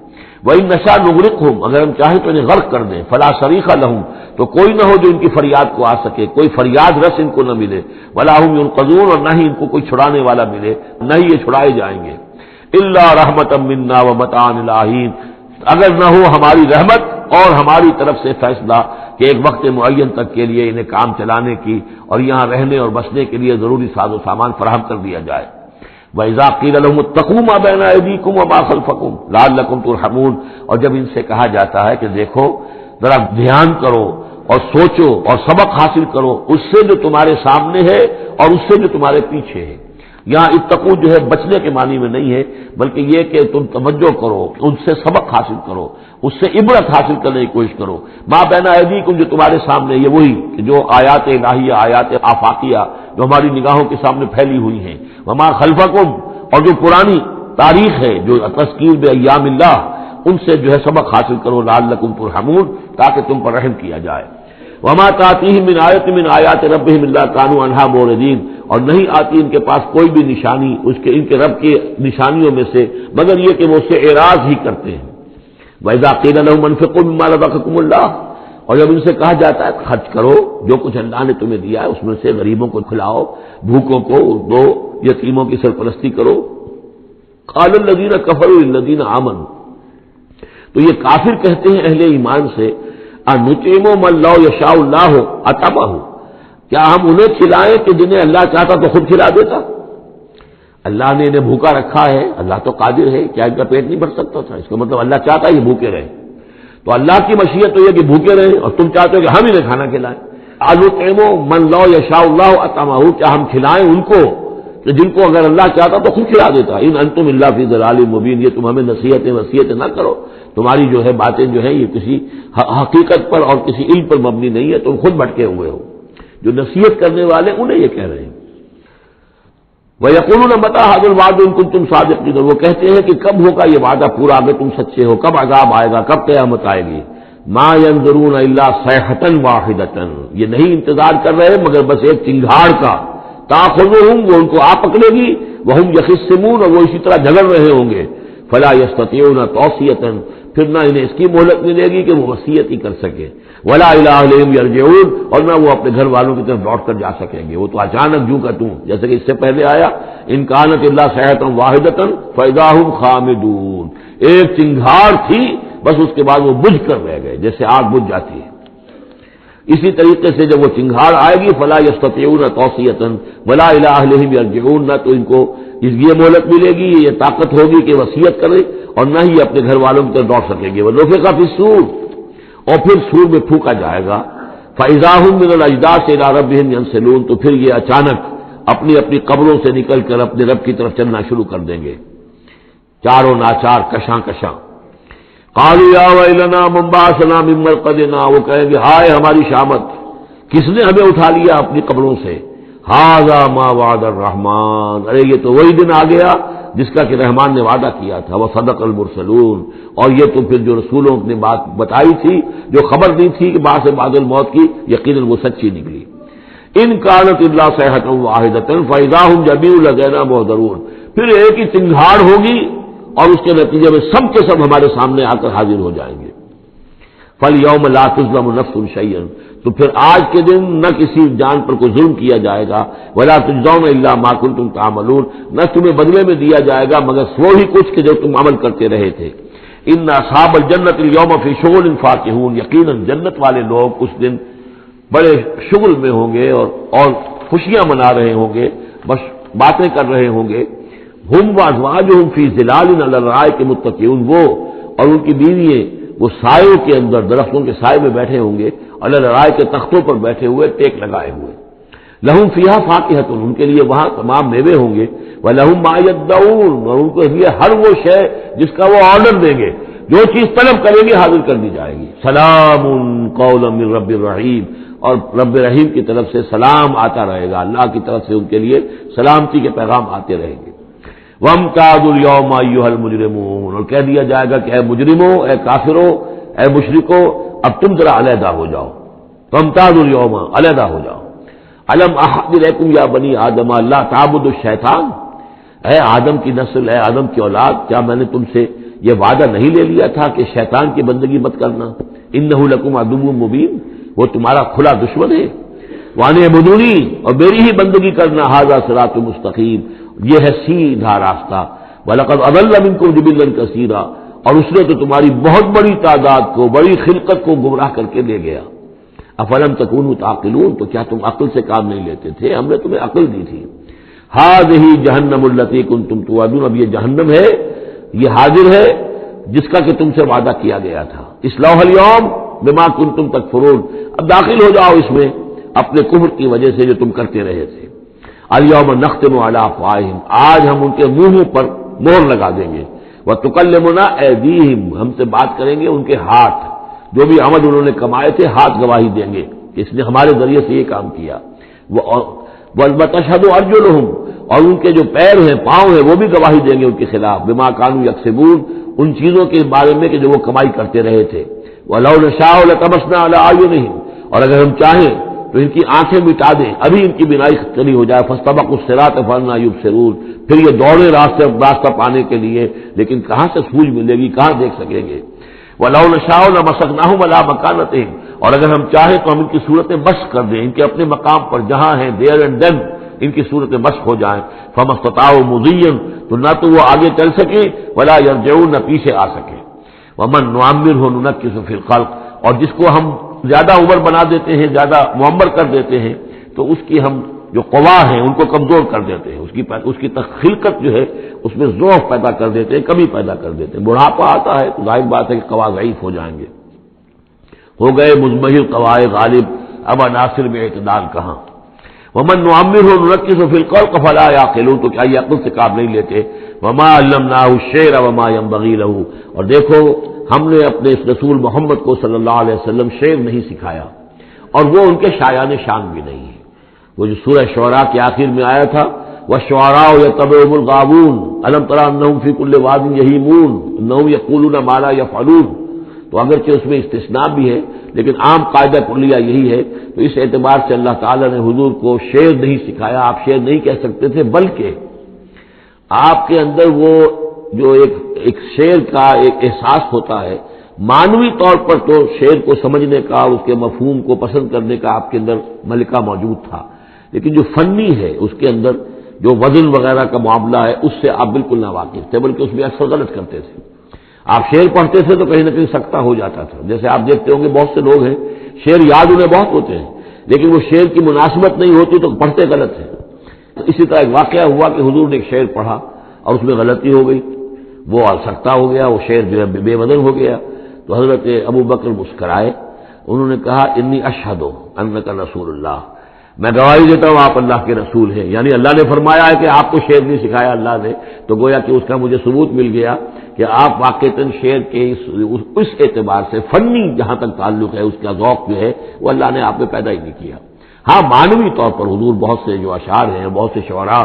وَإِن نَّشَأْ نُغْرِقْهُمْ، اگر ہم چاہیں تو انہیں غرق کر دیں، فَلَا صَرِيخَ لَهُمْ، تو کوئی نہ ہو جو ان کی فریاد کو آ سکے، کوئی فریاد رس ان کو نہ ملے، وَلَا هُمْ يُنقَذُونَ، اور نہ ہی ان کو کوئی چھڑانے والا ملے، نہ ہی یہ چھڑائے جائیں گے۔ إِلَّا رَحْمَةً مِّنَّا وَمَتَاعًا إِلَىٰ حِينٍ، اگر نہ ہو ہماری رحمت اور ہماری طرف سے فیصلہ کہ ایک وقت معین تک کے لیے انہیں کام چلانے کی اور یہاں رہنے اور بسنے کے لیے ضروری ساز و سامان فراہم کر دیا جائے۔ وَإِذَا قِيلَ لَهُمُ اتَّقُوا مَا بَيْنَ أَيْدِيكُمْ وَمَا خَلْفَكُمْ لَعَلَّكُمْ تُرْحَمُونَ، اور جب ان سے کہا جاتا ہے کہ دیکھو ذرا دھیان کرو اور سوچو اور سبق حاصل کرو اس سے جو تمہارے سامنے ہے اور اس سے جو تمہارے پیچھے ہے۔ یہاں اتقو جو ہے بچنے کے معنی میں نہیں ہے، بلکہ یہ کہ تم توجہ کرو، ان سے سبق حاصل کرو، اس سے عبرت حاصل کرنے کی کوشش کرو۔ ما بین ایدیکم، جو تمہارے سامنے، یہ وہی کہ جو آیات الہیہ، آیات آفاقیہ جو ہماری نگاہوں کے سامنے پھیلی ہوئی ہیں، وما خلفکم، اور جو پرانی تاریخ ہے جو تذکیر بایام اللہ، ان سے جو ہے سبق حاصل کرو، لعلکم ترحمون، تاکہ تم پر رحم کیا جائے۔ وما تاتیہم من آیۃ من آیات ربہم الا کانوا عنہا معرضین، اور نہیں آتی ان کے پاس کوئی بھی نشانی اس کے ان کے رب کی نشانیوں میں سے مگر یہ کہ وہ اس سے اعراض ہی کرتے ہیں۔ وَإِذَا قِيلَ لَهُمْ أَنفِقُوا مِمَّا رَزَقَكُمُ اللَّهُ، اور جب ان سے کہا جاتا ہے خرچ کرو جو کچھ اللہ نے تمہیں دیا ہے اس میں سے، غریبوں کو کھلاؤ، بھوکوں کو دو، یتیموں کی سرپرستی کرو۔ قَالَ الَّذِينَ كَفَرُوا لِلَّذِينَ آمَنُوا، تو یہ کافر کہتے ہیں اہل ایمان سے، أَنُطْعِمُ مَن لَّوْ يَشَاءُ اللَّهُ أَطْعَمَهُ، کیا ہم انہیں کھلائیں کہ جنہیں اللہ چاہتا تو خود کھلا دیتا؟ اللہ نے انہیں بھوکا رکھا ہے، اللہ تو قادر ہے، کیا ان کا پیٹ نہیں بھر سکتا تھا؟ اس کا مطلب اللہ چاہتا ہے یہ بھوکے رہیں، تو اللہ کی مشیت تو یہ کہ بھوکے رہیں اور تم چاہتے ہو کہ ہم انہیں کھانا کھلائیں۔ أَنُطْعِمُ مَن لَّوْ يَشَاءُ اللَّهُ أَطْعَمَهُ، کیا ہم کھلائیں ان کو کہ جن کو اگر اللہ چاہتا تو خود کھلا دیتا۔ إِنْ أَنْتُمْ إِلَّا فِي ضَلَالٍ مُّبِينٍ، یہ تم ہمیں نصیحتیں وصیتیں نہ کرو، تمہاری جو ہے باتیں جو ہیں یہ کسی حقیقت پر اور کسی علم پر مبنی نہیں ہے، تم خود بھٹکے ہوئے ہو۔ جو نصیحت کرنے والے انہیں یہ کہہ رہے ہیں۔ وَيَقُولُونَ مَتَىٰ هَٰذَا الْوَعْدُ إِن كُنتُمْ صَادِقِينَ، وہ کہتے ہیں کہ کب ہوگا یہ وعدہ پورا اگر تم سچے ہو، کب عذاب آئے گا، کب قیامت آئے گی۔ مَا يَنظُرُونَ إِلَّا صَيْحَةً وَاحِدَةً، یہ نہیں انتظار کر رہے مگر بس ایک چنگھاڑ کا، تَأْخُذُهُمْ، وہ ان کو آ پکڑے گی، وَهُمْ يَخِصِّمُونَ، اور وہ اسی طرح جھگڑ رہے ہوں گے، فَلَا يَسْتَطِيعُونَ تَوْصِيَةً، پھر نہ انہیں اس کی مہلت ملے گی کہ وہ وصیت ہی کر سکے، ولا الی اہلہم یرجعون، اور نہ وہ اپنے گھر والوں کی طرف لوٹ کر جا سکیں گے، وہ تو اچانک جو کا توں، جیسے کہ اس سے پہلے آیا ان کانت الا صیحۃ واحدۃ فاذا هم خامدون، ایک چنگھاڑ تھی بس اس کے بعد وہ بجھ کر رہ گئے جیسے آگ بجھ جاتی ہے۔ اسی طریقے سے جب وہ چنگھاڑ آئے گی فلا یستطیعون توصیۃ ولا الی اہلہم یرجعون، نہ تو ان کو یہ مہلت ملے گی، یہ طاقت ہوگی کہ وصیت کرے، اور نہ ہی اپنے گھر والوں کی طرف لوٹ سکیں گے۔ وَنُفِخَ فِي الصُّورِ، اور پھر سور میں پھونکا جائے گا، فَإِذَا هُم مِّنَ الْأَجْدَاثِ إِلَىٰ رَبِّهِمْ يَنسِلُونَ، تو پھر یہ اچانک اپنی اپنی قبروں سے نکل کر اپنے رب کی طرف چلنا شروع کر دیں گے، چاروں ناچار کشاں کشاں۔ قالوا یا ویلنا من بعثنا من مرقدنا، وہ کہیں گے ہائے ہماری شامت، کس نے ہمیں اٹھا لیا اپنی قبروں سے۔ ھذا ما وعد الرحمن، ارے یہ تو وہی دن آ گیا جس کا کہ رحمان نے وعدہ کیا تھا، وصدق المرسلون، اور یہ تو پھر جو رسولوں نے بات بتائی تھی، جو خبر دی تھی کہ بعد سے بعد الموت کی، یقیناً وہ سچی نکلی۔ ان کانت الا صیحۃ واحدۃ فاذا هم جميع لدینا محضرون، پھر ایک ہی چنگھاڑ ہوگی اور اس کے نتیجے میں سب کے سب ہمارے سامنے آ کر حاضر ہو جائیں گے۔ فَالْيَوْمَ لَا تُظْلَمُ نَفْسٌ شَيْئًا، تو پھر آج کے دن نہ کسی جان پر کوئی ظلم کیا جائے گا، وَلَا تُجْزَوْنَ إِلَّا مَا كُنتُمْ تَعْمَلُونَ، نہ تمہیں بدلے میں دیا جائے گا مگر وہی کچھ کہ جو تم عمل کرتے رہے تھے۔ إِنَّ أَصْحَابَ الْجَنَّةِ الْيَوْمَ فِي شُغُلٍ فَاكِهُونَ، یقیناً جنت والے لوگ اس دن بڑے شغل میں ہوں گے اور خوشیاں منا رہے ہوں گے، بس باتیں کر رہے ہوں گے۔ ہم وازواجہم فی ظلال علی الارائک متکئون، وہ اور ان کی بیوییں وہ سایوں کے اندر، درختوں کے سائے میں بیٹھے ہوں گے، علی الارائک کے تختوں پر بیٹھے ہوئے، ٹیک لگائے ہوئے۔ لہم فیہا فاکہۃ، ان کے لیے وہاں تمام میوے ہوں گے، ولہم ما یدعون، اور ان کے لیے ہر وہ شے جس کا وہ آرڈر دیں گے، جو چیز طلب کریں گے حاضر کر دی جائے گی۔ سلام قولا من رب الرحیم، اور رب رحیم کی طرف سے سلام آتا رہے گا، اللہ کی طرف سے ان کے لیے سلامتی کے پیغام آتے رہیں گے۔ وَامْتَازُوا الْيَوْمَ أَيُّهَا الْمُجْرِمُونَ، اور کہہ دیا جائے گا کہ اے مجرموں، اے کافروں، اے مشرکوں، اب تم ذرا علیحدہ ہو جاؤ۔ وَامْتَازُوا الْيَوْمَ، علیحدہ ہو جاؤ۔ الم احد الیکم یا بنی آدم لا تعبدوا الشیطان، اے آدم کی نسل، اے آدم کی اولاد، کیا میں نے تم سے یہ وعدہ نہیں لے لیا تھا کہ شیطان کی بندگی مت کرنا؟ انہ لکم عدو مبین، وہ تمہارا کھلا دشمن ہے۔ وان اعبدونی، اور میری ہی بندگی کرنا، ھذا صراط مستقیم، یہ ہے سیدھا راستہ۔ وَلَقَدْ أَضَلَّ مِنكُمْ جِبِلًّا كَثِيرًا، اور اس نے تو تمہاری بہت بڑی تعداد کو، بڑی خلقت کو گمراہ کر کے لے گیا۔ افلم تکونوا تعقلون، تو کیا تم عقل سے کام نہیں لیتے تھے؟ ہم نے تمہیں عقل دی تھی۔ ھذہ جہنم التی کنتم توعدون، اب یہ جہنم ہے، یہ حاضر ہے جس کا کہ تم سے وعدہ کیا گیا تھا۔ اصلوها اليوم بما کنتم تکفرون، اب داخل ہو جاؤ اس میں اپنے کفر کی وجہ سے جو تم کرتے رہے تھے۔ الیوم نختم علی افواہہم، آج ہم ان کے منہوں پر مہر لگا دیں گے۔ وتکلمنا ایدیہم، ہم سے بات کریں گے ان کے ہاتھ، جو بھی عمل انہوں نے کمائے تھے ہاتھ گواہی دیں گے کہ اس نے ہمارے ذریعے سے یہ کام کیا۔ وتشہد ارجلہم، اور ان کے جو پیر ہیں، پاؤں ہیں، وہ بھی گواہی دیں گے ان کے خلاف، بما کانوا یکسبون، ان چیزوں کے بارے میں کہ جو وہ کمائی کرتے رہے تھے۔ وَلَوْ نَشَاءُ لَطَمَسْنَا عَلَىٰ أَعْيُنِهِمْ، اور اگر ہم چاہیں تو ان کی آنکھیں مٹا دیں، ابھی ان کی بینائی چلی ہو جائے۔ فَاسْتَبَقُوا الصِّرَاطَ فَأَنَّىٰ يُبْصِرُونَ، پھر یہ دوڑے راستہ پانے کے لیے، لیکن کہاں سے سوجھ ملے گی، کہاں دیکھ سکیں گے۔ وَلَوْ نَشَاءُ لَمَسَخْنَاهُمْ عَلَىٰ مَكَانَتِهِمْ، اور اگر ہم چاہیں تو ہم ان کی صورتیں مشق کر دیں، ان کے اپنے مقام پر جہاں ہیں، دیر اینڈ دین ان کی صورتیں مشق ہو جائیں۔ فَمَا اسْتَطَاعُوا مُضِيًّا، تو نہ تو وہ آگے چل سکیں، وَلَا يَرْجِعُونَ، نہ پیچھے آ سکیں۔ وَمَن نُعَمِّرْهُ نُنَكِّسُ فِي الْخَلْقِ، اور جس کو ہم زیادہ عمر بنا دیتے ہیں، زیادہ معمر کر دیتے ہیں، تو اس کی ہم جو قوا ہیں ان کو کمزور کر دیتے ہیں، اس کی خلقت جو ہے اس میں ضعف پیدا کر دیتے ہیں، کمی پیدا کر دیتے ہیں۔ بڑھاپا آتا ہے تو ظاہر بات ہے کہ قوا ضعیف ہو جائیں گے، ہو گئے مزمحل قوائے غالب، اب عناصر میں اعتدال کہاں۔ ومن نعمرہ ننکسہ فی الخلق فلا یعقلون، تو کیا یہ عقل سے کام نہیں لیتے۔ وما علمناہ الشعر وما ينبغی لہ، اور دیکھو ہم نے اپنے اس رسول محمد کو صلی اللہ علیہ وسلم شعر نہیں سکھایا، اور وہ ان کے شایان شان بھی نہیں ہے۔ وہ جو سورہ شعراء کے آخر میں آیا تھا، وَالشُّعَرَاءُ يَتَّبِعُهُمُ الْغَاوُونَ أَلَمْ تَرَ أَنَّهُمْ فِي كُلِّ وَادٍ يَهِيمُونَ إِنَّهُمْ يَقُولُونَ مَا لَا يَفْعَلُونَ، تو اگرچہ اس میں استثناء بھی ہے لیکن عام قاعدہ کلیہ یہی ہے۔ تو اس اعتبار سے اللہ تعالیٰ نے حضور کو شعر نہیں سکھایا، آپ شعر نہیں کہہ سکتے تھے، بلکہ آپ کے اندر وہ جو ایک شعر کا ایک احساس ہوتا ہے، معنوی طور پر تو شعر کو سمجھنے کا، اس کے مفہوم کو پسند کرنے کا آپ کے اندر ملکہ موجود تھا، لیکن جو فنی ہے اس کے اندر جو وزن وغیرہ کا معاملہ ہے اس سے آپ بالکل نہ واقف تھے، بلکہ اس میں اکثر غلط کرتے تھے۔ آپ شعر پڑھتے تھے تو کہیں نہ کہیں سکتہ ہو جاتا تھا، جیسے آپ دیکھتے ہوں گے بہت سے لوگ ہیں شعر یاد انہیں بہت ہوتے ہیں لیکن وہ شعر کی مناسبت نہیں ہوتی تو پڑھتے غلط ہیں۔ تو اسی طرح ایک واقعہ ہوا کہ حضور نے ایک شعر پڑھا اور اس میں غلطی ہو گئی، وہ سکتہ ہو گیا، وہ شعر جو ہے بے وزن ہو گیا۔ تو حضرت ابو بکر مسکرائے، انہوں نے کہا انی اشہد انک رسول اللہ، میں گواہی دیتا ہوں آپ اللہ کے رسول ہیں، یعنی اللہ نے فرمایا ہے کہ آپ کو شعر نہیں سکھایا اللہ نے، تو گویا کہ اس کا مجھے ثبوت مل گیا کہ آپ واقعتاً شعر کے اس اعتبار سے فنی جہاں تک تعلق ہے، اس کا ذوق جو ہے وہ اللہ نے آپ میں پیدا ہی نہیں کیا۔ ہاں معنوی طور پر حضور بہت سے جو اشعار ہیں، بہت سے شعراء،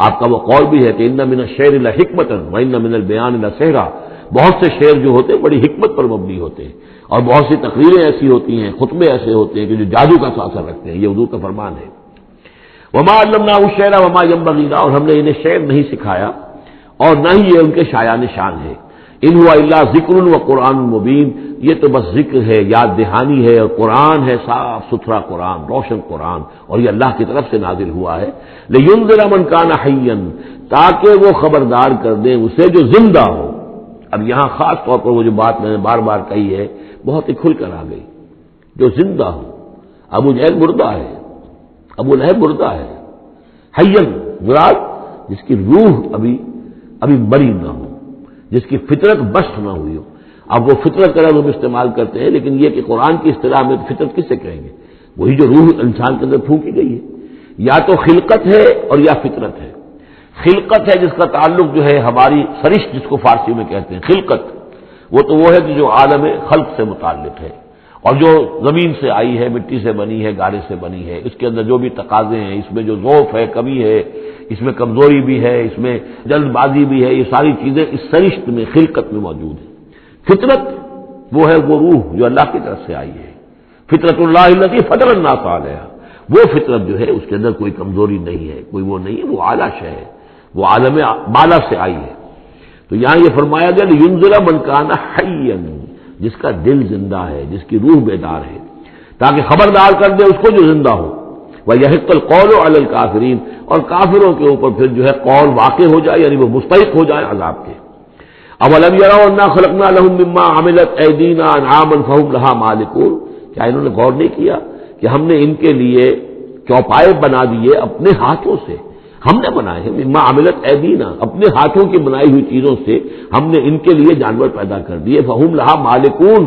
آپ کا وہ قول بھی ہے کہ ان من الشعر لحکمۃ وان من البیان لسحرا، بہت سے شعر جو ہوتے ہیں بڑی حکمت پر مبنی ہوتے ہیں، اور بہت سی تقریریں ایسی ہوتی ہیں، خطبے ایسے ہوتے ہیں کہ جو جادو کا اثر رکھتے ہیں، یہ حضور کا فرمان ہے۔ وما علمناہ الشعر وما ينبغی لہ، اور ہم نے انہیں شعر نہیں سکھایا اور نہ ہی یہ ان کے شایان شان ہے۔ ان ہوا الا ذکر و قرآن مبین، یہ تو بس ذکر ہے، یاد دہانی ہے، اور قرآن ہے، صاف ستھرا قرآن، روشن قرآن، اور یہ اللہ کی طرف سے نازل ہوا ہے۔ لینذر من کان حیا، تاکہ وہ خبردار کر دیں اسے جو زندہ ہو۔ اب یہاں خاص طور پر وہ جو بات میں نے بار بار کہی ہے بہت ہی کھل کر آ گئی، جو زندہ ہو۔ ابو جہل مردہ ہے، ابو لہب مردہ ہے، حیا مراد جس کی روح ابھی مری نہ ہو، جس کی فطرت بست نہ ہوئی ہو۔ اب وہ فطرت کا لفظ ہم استعمال کرتے ہیں، لیکن یہ کہ قرآن کی اصطلاح میں فطرت کس سے کہیں گے؟ وہی جو روح انسان کے اندر پھونکی گئی ہے، یا تو خلقت ہے اور یا فطرت ہے۔ خلقت ہے جس کا تعلق جو ہے ہماری سرشت جس کو فارسی میں کہتے ہیں خلقت، وہ ہے کہ جو عالم خلق سے متعلق ہے، اور جو زمین سے آئی ہے، مٹی سے بنی ہے، گارے سے بنی ہے، اس کے اندر جو بھی تقاضے ہیں، اس میں جو ضعف ہے، کمی ہے، اس میں کمزوری بھی ہے، اس میں جلد بازی بھی ہے، یہ ساری چیزیں اس سرشت میں خلقت میں موجود ہیں۔ فطرت وہ ہے وہ روح جو اللہ کی طرف سے آئی ہے، فطرت اللہ التی فطر الناس علیہا، وہ فطرت جو ہے اس کے اندر کوئی کمزوری نہیں ہے، کوئی وہ نہیں ہے، وہ اعلیٰ شے ہے، وہ عالم بالا سے آئی ہے۔ تو یہاں یہ فرمایا گیا لینذر من کان حیا، جس کا دل زندہ ہے، جس کی روح بیدار ہے، تاکہ خبردار کر دے اس کو جو زندہ ہو، وَيَحِقَّ الْقَوْلُ عَلَى الْكَافِرِينَ، اور کافروں کے اوپر پھر جو ہے قول واقع ہو جائے، یعنی وہ مستحق ہو جائے عذاب کے۔ اولم یروا انا خلقنا لهم مما عملت ایدینا انعاما فهم لها مالکون، کیا انہوں نے غور نہیں کیا کہ ہم نے ان کے لیے چوپائے بنا دیے اپنے ہاتھوں سے، ہم نے بنائے ہیں، مما عملت ایدینا، اپنے ہاتھوں کی بنائی ہوئی چیزوں سے ہم نے ان کے لیے جانور پیدا کر دیے، فهم لها مالکون،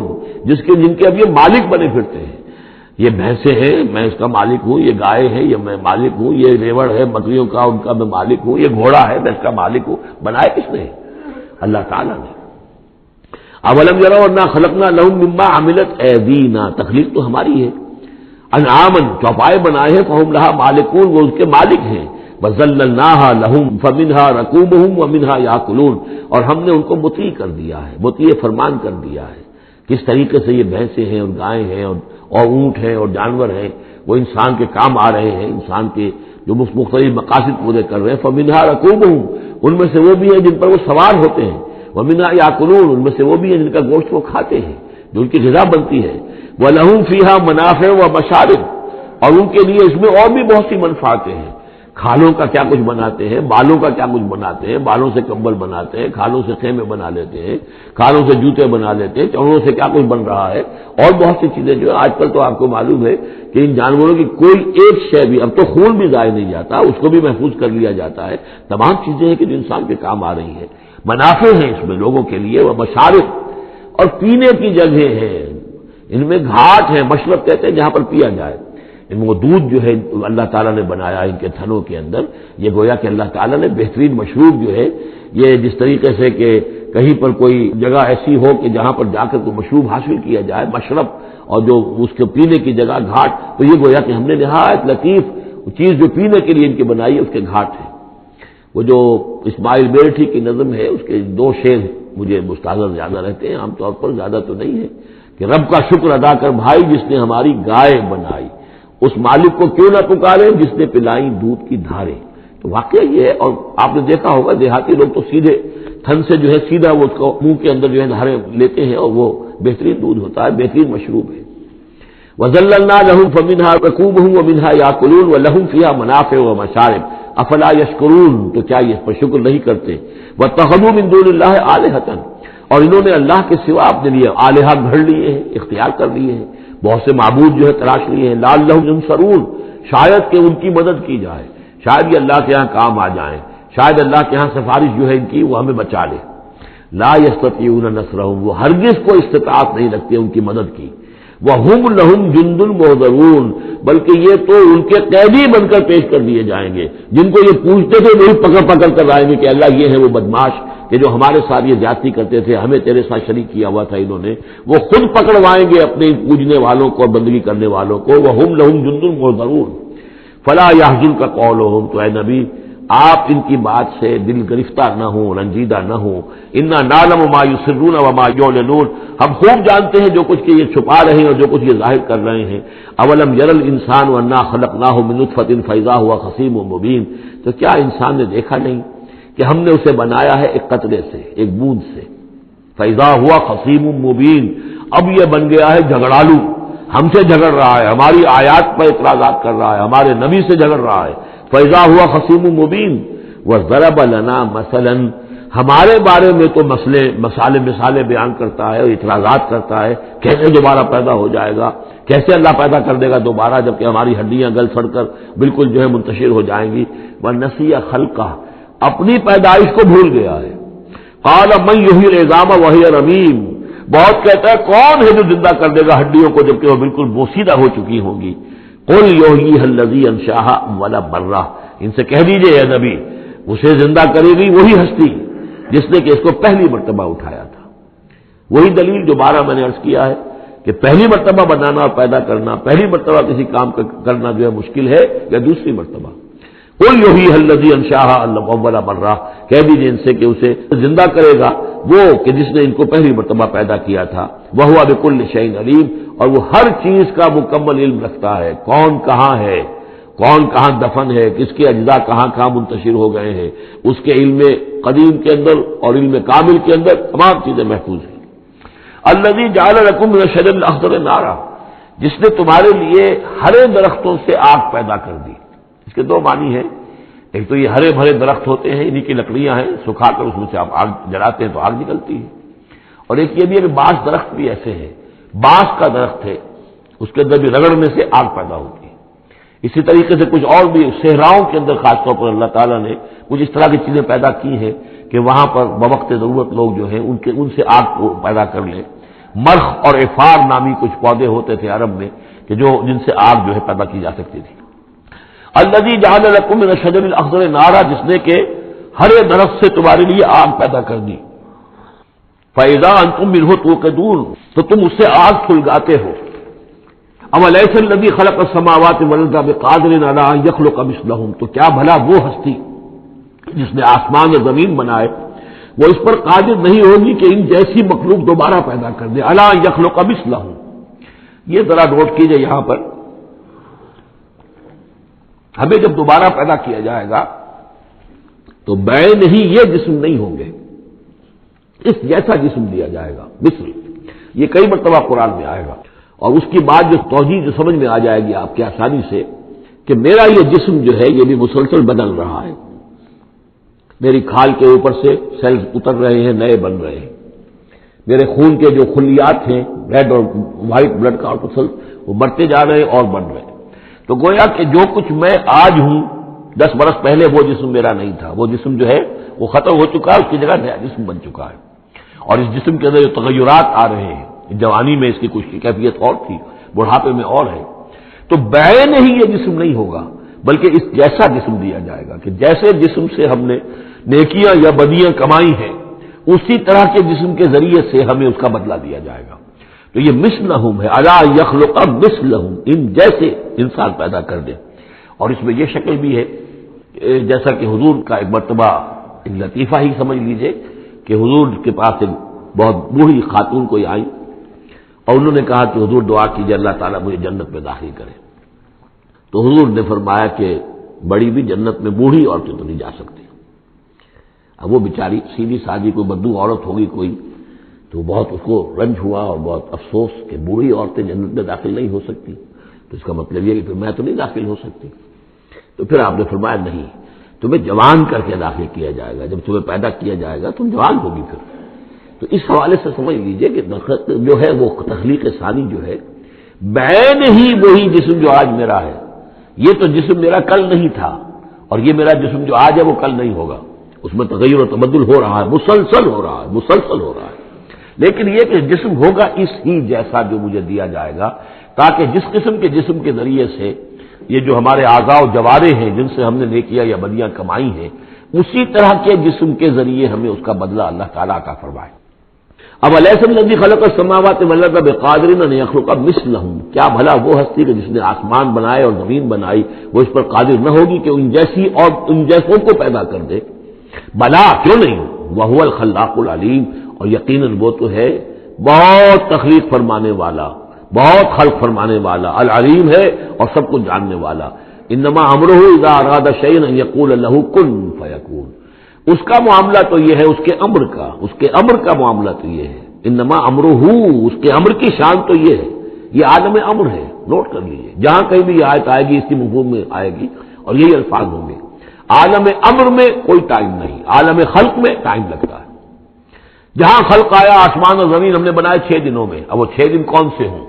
جن کے اب یہ مالک بنے پھرتے ہیں۔ یہ بھینسیں ہیں، میں اس کا مالک ہوں، یہ گائے ہیں، یہ میں مالک ہوں، یہ ریوڑ ہے بکریوں کا، ان کا میں مالک ہوں، یہ گھوڑا ہے، میں اس کا مالک ہوں۔ بنائے کس نے؟ اللہ تعالیٰ نے۔ اولم یروا انا خلقنا لهم مما عملت ایدینا، تخلیق تو ہماری ہے، انعامن، چوپائے بنائے ہیں، فهم لها مالکون، وہ اس کے مالک ہیں، وذللناها لهم فمنها ركوبهم ومنها ياكلون، اور ہم نے ان کو مطیع کر دیا ہے، مطیع فرمان کر دیا ہے۔ کس طریقے سے یہ بھینسیں ہیں اور گائے ہیں اور اونٹ ہیں اور جانور ہیں، وہ انسان کے کام آ رہے ہیں، انسان کے جو مختلف مقاصد پورے کر رہے ہیں۔ فمنها ركوبهم، ان میں سے وہ بھی ہیں جن پر وہ سوار ہوتے ہیں، ومنها ياكلون، ان میں سے وہ بھی ہیں جن کا گوشت وہ کھاتے ہیں، جو ان کی غذا بنتی ہے، وَلَهُمْ فِيهَا مَنَافِعُ وَمَشَارِبُ، اور ان کے لیے اس میں اور بھی بہت سی منفعتیں ہیں۔ کھالوں کا کیا کچھ بناتے ہیں، بالوں کا کیا کچھ بناتے ہیں، بالوں سے کمبل بناتے ہیں، کھالوں سے خیمے بنا لیتے ہیں، کھالوں سے جوتے بنا لیتے ہیں، چڑوں سے کیا کچھ بن رہا ہے، اور بہت سی چیزیں جو ہے آج کل تو آپ کو معلوم ہے کہ ان جانوروں کی کوئی ایک شے بھی، اب تو خون بھی ضائع نہیں جاتا، اس کو بھی محفوظ کر لیا جاتا ہے، تمام چیزیں ہیں کہ جو انسان کے کام آ رہی ہیں، منافع ہیں اس میں لوگوں کے لیے، وہ مشارب، اور پینے کی جگہیں ہیں، ان میں گھاٹ ہیں، مشرب کہتے ہیں جہاں پر پیا جائے، ان وہ دودھ جو ہے اللہ تعالیٰ نے بنایا ان کے تھنوں کے اندر، یہ گویا کہ اللہ تعالیٰ نے بہترین مشروب جو ہے، یہ جس طریقے سے کہ کہیں پر کوئی جگہ ایسی ہو کہ جہاں پر جا کر کوئی مشروب حاصل کیا جائے، مشرب، اور جو اس کے پینے کی جگہ گھاٹ، تو یہ گویا کہ ہم نے نہایت لطیف چیز جو پینے کے لیے ان کی بنائی ہے اس کے گھاٹ ہے۔ وہ جو اسماعیل بیرٹھی کی نظم ہے، اس کے دو شعر مجھے مستحضر زیادہ رہتے ہیں، عام طور پر زیادہ تو نہیں ہے، کہ رب کا شکر ادا کر بھائی جس نے ہماری گائے بنائی، اس مالک کو کیوں نہ پکارے جس نے پلائی دودھ کی دھاریں۔ تو واقعہ یہ ہے، اور آپ نے دیکھا ہوگا دیہاتی لوگ تو سیدھے تھن سے جو ہے سیدھا وہ اس کو منہ کے اندر جو ہے دھاریں لیتے ہیں، اور وہ بہترین دودھ ہوتا ہے، بہترین مشروب ہے۔ وَذَلَّلْنَا لَهُمْ فَمِنْهَا رَكُوبُهُمْ وَمِنْهَا يَأْكُلُونَ وَلَهُمْ فِيهَا مَنَافِعُ وَمَشَارِبُ أَفَلَا يَشْكُرُونَ، تو کیا یہ اس پر شکر نہیں کرتے؟ وَاتَّخَذُوا مِن دُونِ اللَّهِ آلِهَةً، اور انہوں نے اللہ کے سوا اپنے لیے آلہہ گھڑ لیے ہیں، اختیار کر لیے ہیں، بہت سے معبود جو ہے تلاش لیے ہیں، لعلہم ینصرون، شاید کہ ان کی مدد کی جائے، شاید یہ اللہ کے یہاں کام آ جائیں، شاید اللہ کے یہاں سفارش جو ہے ان کی وہ ہمیں بچا لے۔ لا یستطیعون نصرہم، وہ ہرگز کو استطاعت نہیں رکھتے ان کی مدد کی۔ وہم لہم جند محضرون، بلکہ یہ تو ان کے قیدی بن کر پیش کر دیے جائیں گے، جن کو یہ پوچھتے تھے وہی پکڑ پکڑ کر لائیں گے کہ اللہ یہ ہے وہ بدماش کہ جو ہمارے ساتھ یہ زیادتی کرتے تھے، ہمیں تیرے ساتھ شریک کیا ہوا تھا انہوں نے، وہ خود پکڑوائیں گے اپنے پوجنے والوں کو اور بندگی کرنے والوں کو۔ وہم لہم جند محضرون فلا یحزنک قولہم، تو اے نبی آپ ان کی بات سے دل گرفتار نہ ہوں، رنجیدہ نہ ہوں۔ انا نعلم ما یسرون وما یعلنون، ہم خوب جانتے ہیں جو کچھ کہ یہ چھپا رہے ہیں اور جو کچھ یہ ظاہر کر رہے ہیں۔ اولم یر الانسان انا خلقناہ من نطفۃ فاذا هو خصیم مبین، تو کیا انسان نے دیکھا نہیں کہ ہم نے اسے بنایا ہے ایک قطرے سے، ایک بوند سے، فاذا هو خصیم مبین، اب یہ بن گیا ہے جھگڑالو، ہم سے جھگڑ رہا ہے، ہماری آیات پر اعتراضات کر رہا ہے، ہمارے نبی سے جھگڑ رہا ہے۔ فَإِذَا هُوَ خَصِيمٌ مُّبِينٌ وَضَرَبَ لَنَا مَثَلًا، ہمارے بارے میں تو مثالیں بیان کرتا ہے اور اعتراضات کرتا ہے، کیسے دوبارہ پیدا ہو جائے گا، کیسے اللہ پیدا کر دے گا دوبارہ جبکہ ہماری ہڈیاں گل سڑ کر بالکل جو ہے منتشر ہو جائیں گی۔ وَنَسِيَ خَلْقَهُ، اپنی پیدائش کو بھول گیا ہے۔ قَالَ مَن يُحْيِي الْعِظَامَ وَهِيَ رَمِيمٌ، بہت کہتا ہے کون ہے جو زندہ کر دے گا ہڈیوں کو جبکہ وہ بالکل بوسیدہ ہو چکی ہوں گی۔ قل یحییھا الذی انشاھا اول مرہ، ان سے کہہ دیجئے اے نبی اسے زندہ کرے گی وہی ہستی جس نے کہ اس کو پہلی مرتبہ اٹھایا تھا۔ وہی دلیل جو بارہ میں نے عرض کیا ہے کہ پہلی مرتبہ بنانا اور پیدا کرنا، پہلی مرتبہ کسی کام کرنا جو ہے مشکل ہے یا دوسری مرتبہ۔ قل یحییھا الذی انشاھا اول مرہ، کہہ دیجئے ان سے کہ اسے زندہ کرے گا وہ کہ جس نے ان کو پہلی مرتبہ پیدا کیا تھا۔ وہو بکل شیء علیم، اور وہ ہر چیز کا مکمل علم رکھتا ہے، کون کہاں ہے، کون کہاں دفن ہے، کس کے اجزاء کہاں کہاں منتشر ہو گئے ہیں، اس کے علم قدیم کے اندر اور علم کامل کے اندر تمام چیزیں محفوظ ہیں۔ الذی جعل لکم من الشجر الاخضر نارا، جس نے تمہارے لیے ہرے درختوں سے آگ پیدا کر دی۔ اس کے دو معنی ہیں، ایک تو یہ ہرے بھرے درخت ہوتے ہیں، انہی کی لکڑیاں ہیں، سکھا کر اس میں سے آپ آگ جلاتے ہیں تو آگ نکلتی ہے، اور ایک یہ بھی ہے کہ بعض درخت بھی ایسے ہیں، بانس کا درخت ہے، اس کے اندر بھی رگڑنے سے آگ پیدا ہوتی ہے۔ اسی طریقے سے کچھ اور بھی صحراؤں کے اندر خاص طور پر اللہ تعالیٰ نے کچھ اس طرح کی چیزیں پیدا کی ہیں کہ وہاں پر بوقت ضرورت لوگ جو ہیں ان سے آگ کو پیدا کر لیں۔ مرخ اور افار نامی کچھ پودے ہوتے تھے عرب میں کہ جن سے آگ جو ہے پیدا کی جا سکتی تھی۔ الذی جعل لکم من الشجر الاخضر نارا، جس نے کہ ہرے درخت سے تمہارے لیے آگ پیدا کر دی۔ فَإِذَا أَنْتُمْ مِنْهُ تُوقِدُونَ، تو تم اس سے آگ سلگاتے ہو۔ أَوَلَيْسَ الَّذِي خَلَقَ السَّمَاوَاتِ وَالْأَرْضَ بِقَادِرٍ عَلَىٰ أَن يَخْلُقَ مِثْلَهُم، تو کیا بھلا وہ ہستی جس نے آسمان اور زمین بنائے وہ اس پر قادر نہیں ہوگی کہ ان جیسی مخلوق دوبارہ پیدا کر دے۔ عَلَىٰ أَن يَخْلُقَ مِثْلَهُم، یہ ذرا نوٹ کیجئے یہاں پر، ہمیں جب دوبارہ پیدا کیا جائے گا تو بین ہی یہ جسم نہیں ہوں گے، اس جیسا جسم دیا جائے گا، مثل، یہ کئی مرتبہ قرآن میں آئے گا، اور اس کی بات جو توجیہ جو سمجھ میں آ جائے گی آپ کے آسانی سے کہ میرا یہ جسم جو ہے یہ بھی مسلسل بدل رہا ہے، میری کھال کے اوپر سے سیلز اتر رہے ہیں، نئے بن رہے ہیں، میرے خون کے جو خلیات ہیں ریڈ اور وائٹ بلڈ کارپسل وہ بڑھتے جا رہے ہیں اور بن رہے ہیں۔ تو گویا کہ جو کچھ میں آج ہوں 10 برس پہلے وہ جسم میرا نہیں تھا، وہ جسم جو ہے وہ ختم ہو چکا ہے، اس کی جگہ نیا جسم بن چکا ہے، اور اس جسم کے اندر جو تغیرات آ رہے ہیں، جوانی میں اس کی کچھ کیفیت اور تھی، بڑھاپے میں اور ہے، تو بعین ہی یہ جسم نہیں ہوگا بلکہ اس جیسا جسم دیا جائے گا کہ جیسے جسم سے ہم نے نیکیاں یا بدیاں کمائی ہیں اسی طرح کے جسم کے ذریعے سے ہمیں اس کا بدلہ دیا جائے گا۔ تو یہ مثلہم ہے، الا یخلق مثلہم، ان جیسے انسان پیدا کر دے۔ اور اس میں یہ شکل بھی ہے جیسا کہ حضور کا ایک مرتبہ ایک لطیفہ ہی سمجھ لیجئے کہ حضور کے پاس ایک بہت بوڑھی خاتون کوئی آئی اور انہوں نے کہا کہ حضور دعا کیجئے اللہ تعالیٰ مجھے جنت میں داخل کرے۔ تو حضور نے فرمایا کہ بڑی بھی جنت میں بوڑھی عورتیں تو نہیں جا سکتی۔ اب وہ بیچاری سیدھی سادی کوئی بدو عورت ہوگی کوئی، تو بہت اس کو رنج ہوا اور بہت افسوس کہ بوڑھی عورتیں جنت میں داخل نہیں ہو سکتی، تو اس کا مطلب یہ کہ پھر میں تو نہیں داخل ہو سکتی۔ تو پھر آپ نے فرمایا نہیں، تمہیں جوان کر کے داخل کیا جائے گا، جب تمہیں پیدا کیا جائے گا تم جوان ہوگی پھر۔ تو اس حوالے سے سمجھ لیجئے کہ جو ہے وہ تخلیق ثانی جو ہے بعین ہی وہی جسم جو آج میرا ہے، یہ تو جسم میرا کل نہیں تھا، اور یہ میرا جسم جو آج ہے وہ کل نہیں ہوگا، اس میں تغیر و تبدل ہو رہا ہے، مسلسل ہو رہا ہے، مسلسل ہو رہا ہے، لیکن یہ کہ جسم ہوگا اس ہی جیسا جو مجھے دیا جائے گا، تاکہ جس قسم کے جسم کے ذریعے سے یہ جو ہمارے اعضاء و جوارح ہیں جن سے ہم نے نیکیاں یا بدیاں کمائی ہیں اسی طرح کے جسم کے ذریعے ہمیں اس کا بدلہ اللہ تعالیٰ عطا فرمائے۔ اب الیس الذی خلق السماوات والارض بقادر ان یخلق مثلہم، کیا بھلا وہ ہستی کہ جس نے آسمان بنائے اور زمین بنائی وہ اس پر قادر نہ ہوگی کہ ان جیسی اور ان جیسوں کو پیدا کر دے؟ بلا، کیوں نہیں، وہو الخلاق العلیم، اور یقیناً وہ تو ہے بہت تخلیق فرمانے والا، بہت خلق فرمانے والا، العلیم ہے اور سب کچھ جاننے والا۔ انما امرہ اذا اراد شیئا ان یقول له کن فیکون، اس کا معاملہ تو یہ ہے، اس کے امر کا معاملہ تو یہ ہے، انما امرہ، اس کے امر کی شان تو یہ ہے، یہ عالم امر ہے، نوٹ کر لیجیے، جہاں کہیں بھی یہ آیت آئے گی اس کی مفہوم میں آئے گی اور یہی الفاظ ہوں گے۔ عالم امر میں کوئی ٹائم نہیں، عالم خلق میں ٹائم لگتا ہے۔ جہاں خلق آیا آسمان اور زمین ہم نے بنائے 6 دنوں میں، اب وہ 6 دن کون سے ہوں؟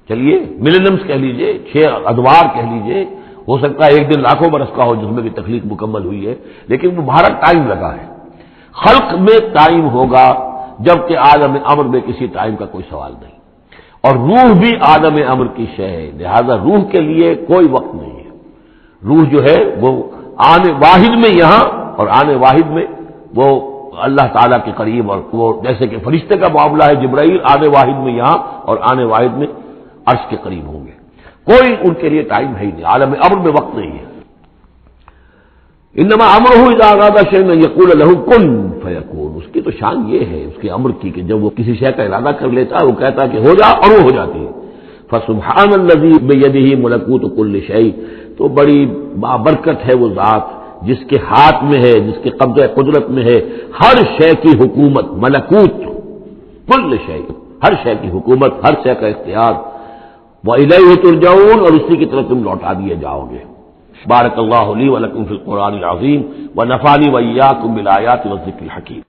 چلیے ملینمز کہہ لیجئے، 6 ادوار کہہ لیجئے، ہو سکتا ہے ایک دن لاکھوں برس کا ہو جس میں بھی تخلیق مکمل ہوئی ہے، لیکن وہ بھارت ٹائم لگا ہے۔ خلق میں ٹائم ہوگا جبکہ عالم امر میں کسی ٹائم کا کوئی سوال نہیں، اور روح بھی عالم امر کی شے ہے، لہذا روح کے لیے کوئی وقت نہیں ہے۔ روح جو ہے وہ آنے واحد میں یہاں اور آنے واحد میں وہ اللہ تعالیٰ کے قریب، اور وہ جیسے کہ فرشتے کا معاملہ ہے جبرائیل آنے واحد میں یہاں اور آنے واحد میں عرش کے قریب ہوں گے، کوئی ان کے لیے ٹائم ہے ہی نہیں، عالم امر میں وقت نہیں ہے۔ انما امرہ اذا اراد شیئا ان یقول له کن فیکون، اس کی تو شان یہ ہے اس کے امر کی کہ جب وہ کسی شے کا ارادہ کر لیتا ہے وہ کہتا ہے کہ ہو جا اور وہ ہو جاتی ہے۔ فسبحان الذی بیدہ ملکوت کل شیء، تو بڑی بابرکت ہے وہ ذات جس کے ہاتھ میں ہے، جس کے قبضہ قدرت میں ہے ہر شے کی حکومت، ملکوت کل شیء، ہر شے کی حکومت، ہر شے کا اختیار، وَإِلَيْهِ تُرْجَعُونَ، اور اسی کی طرف تم لوٹا دیے جاؤ گے۔ بارک اللہ لی ولکم فی القرآن العظیم ونفعنی وإیاکم بالآیات والذکر الحکیم۔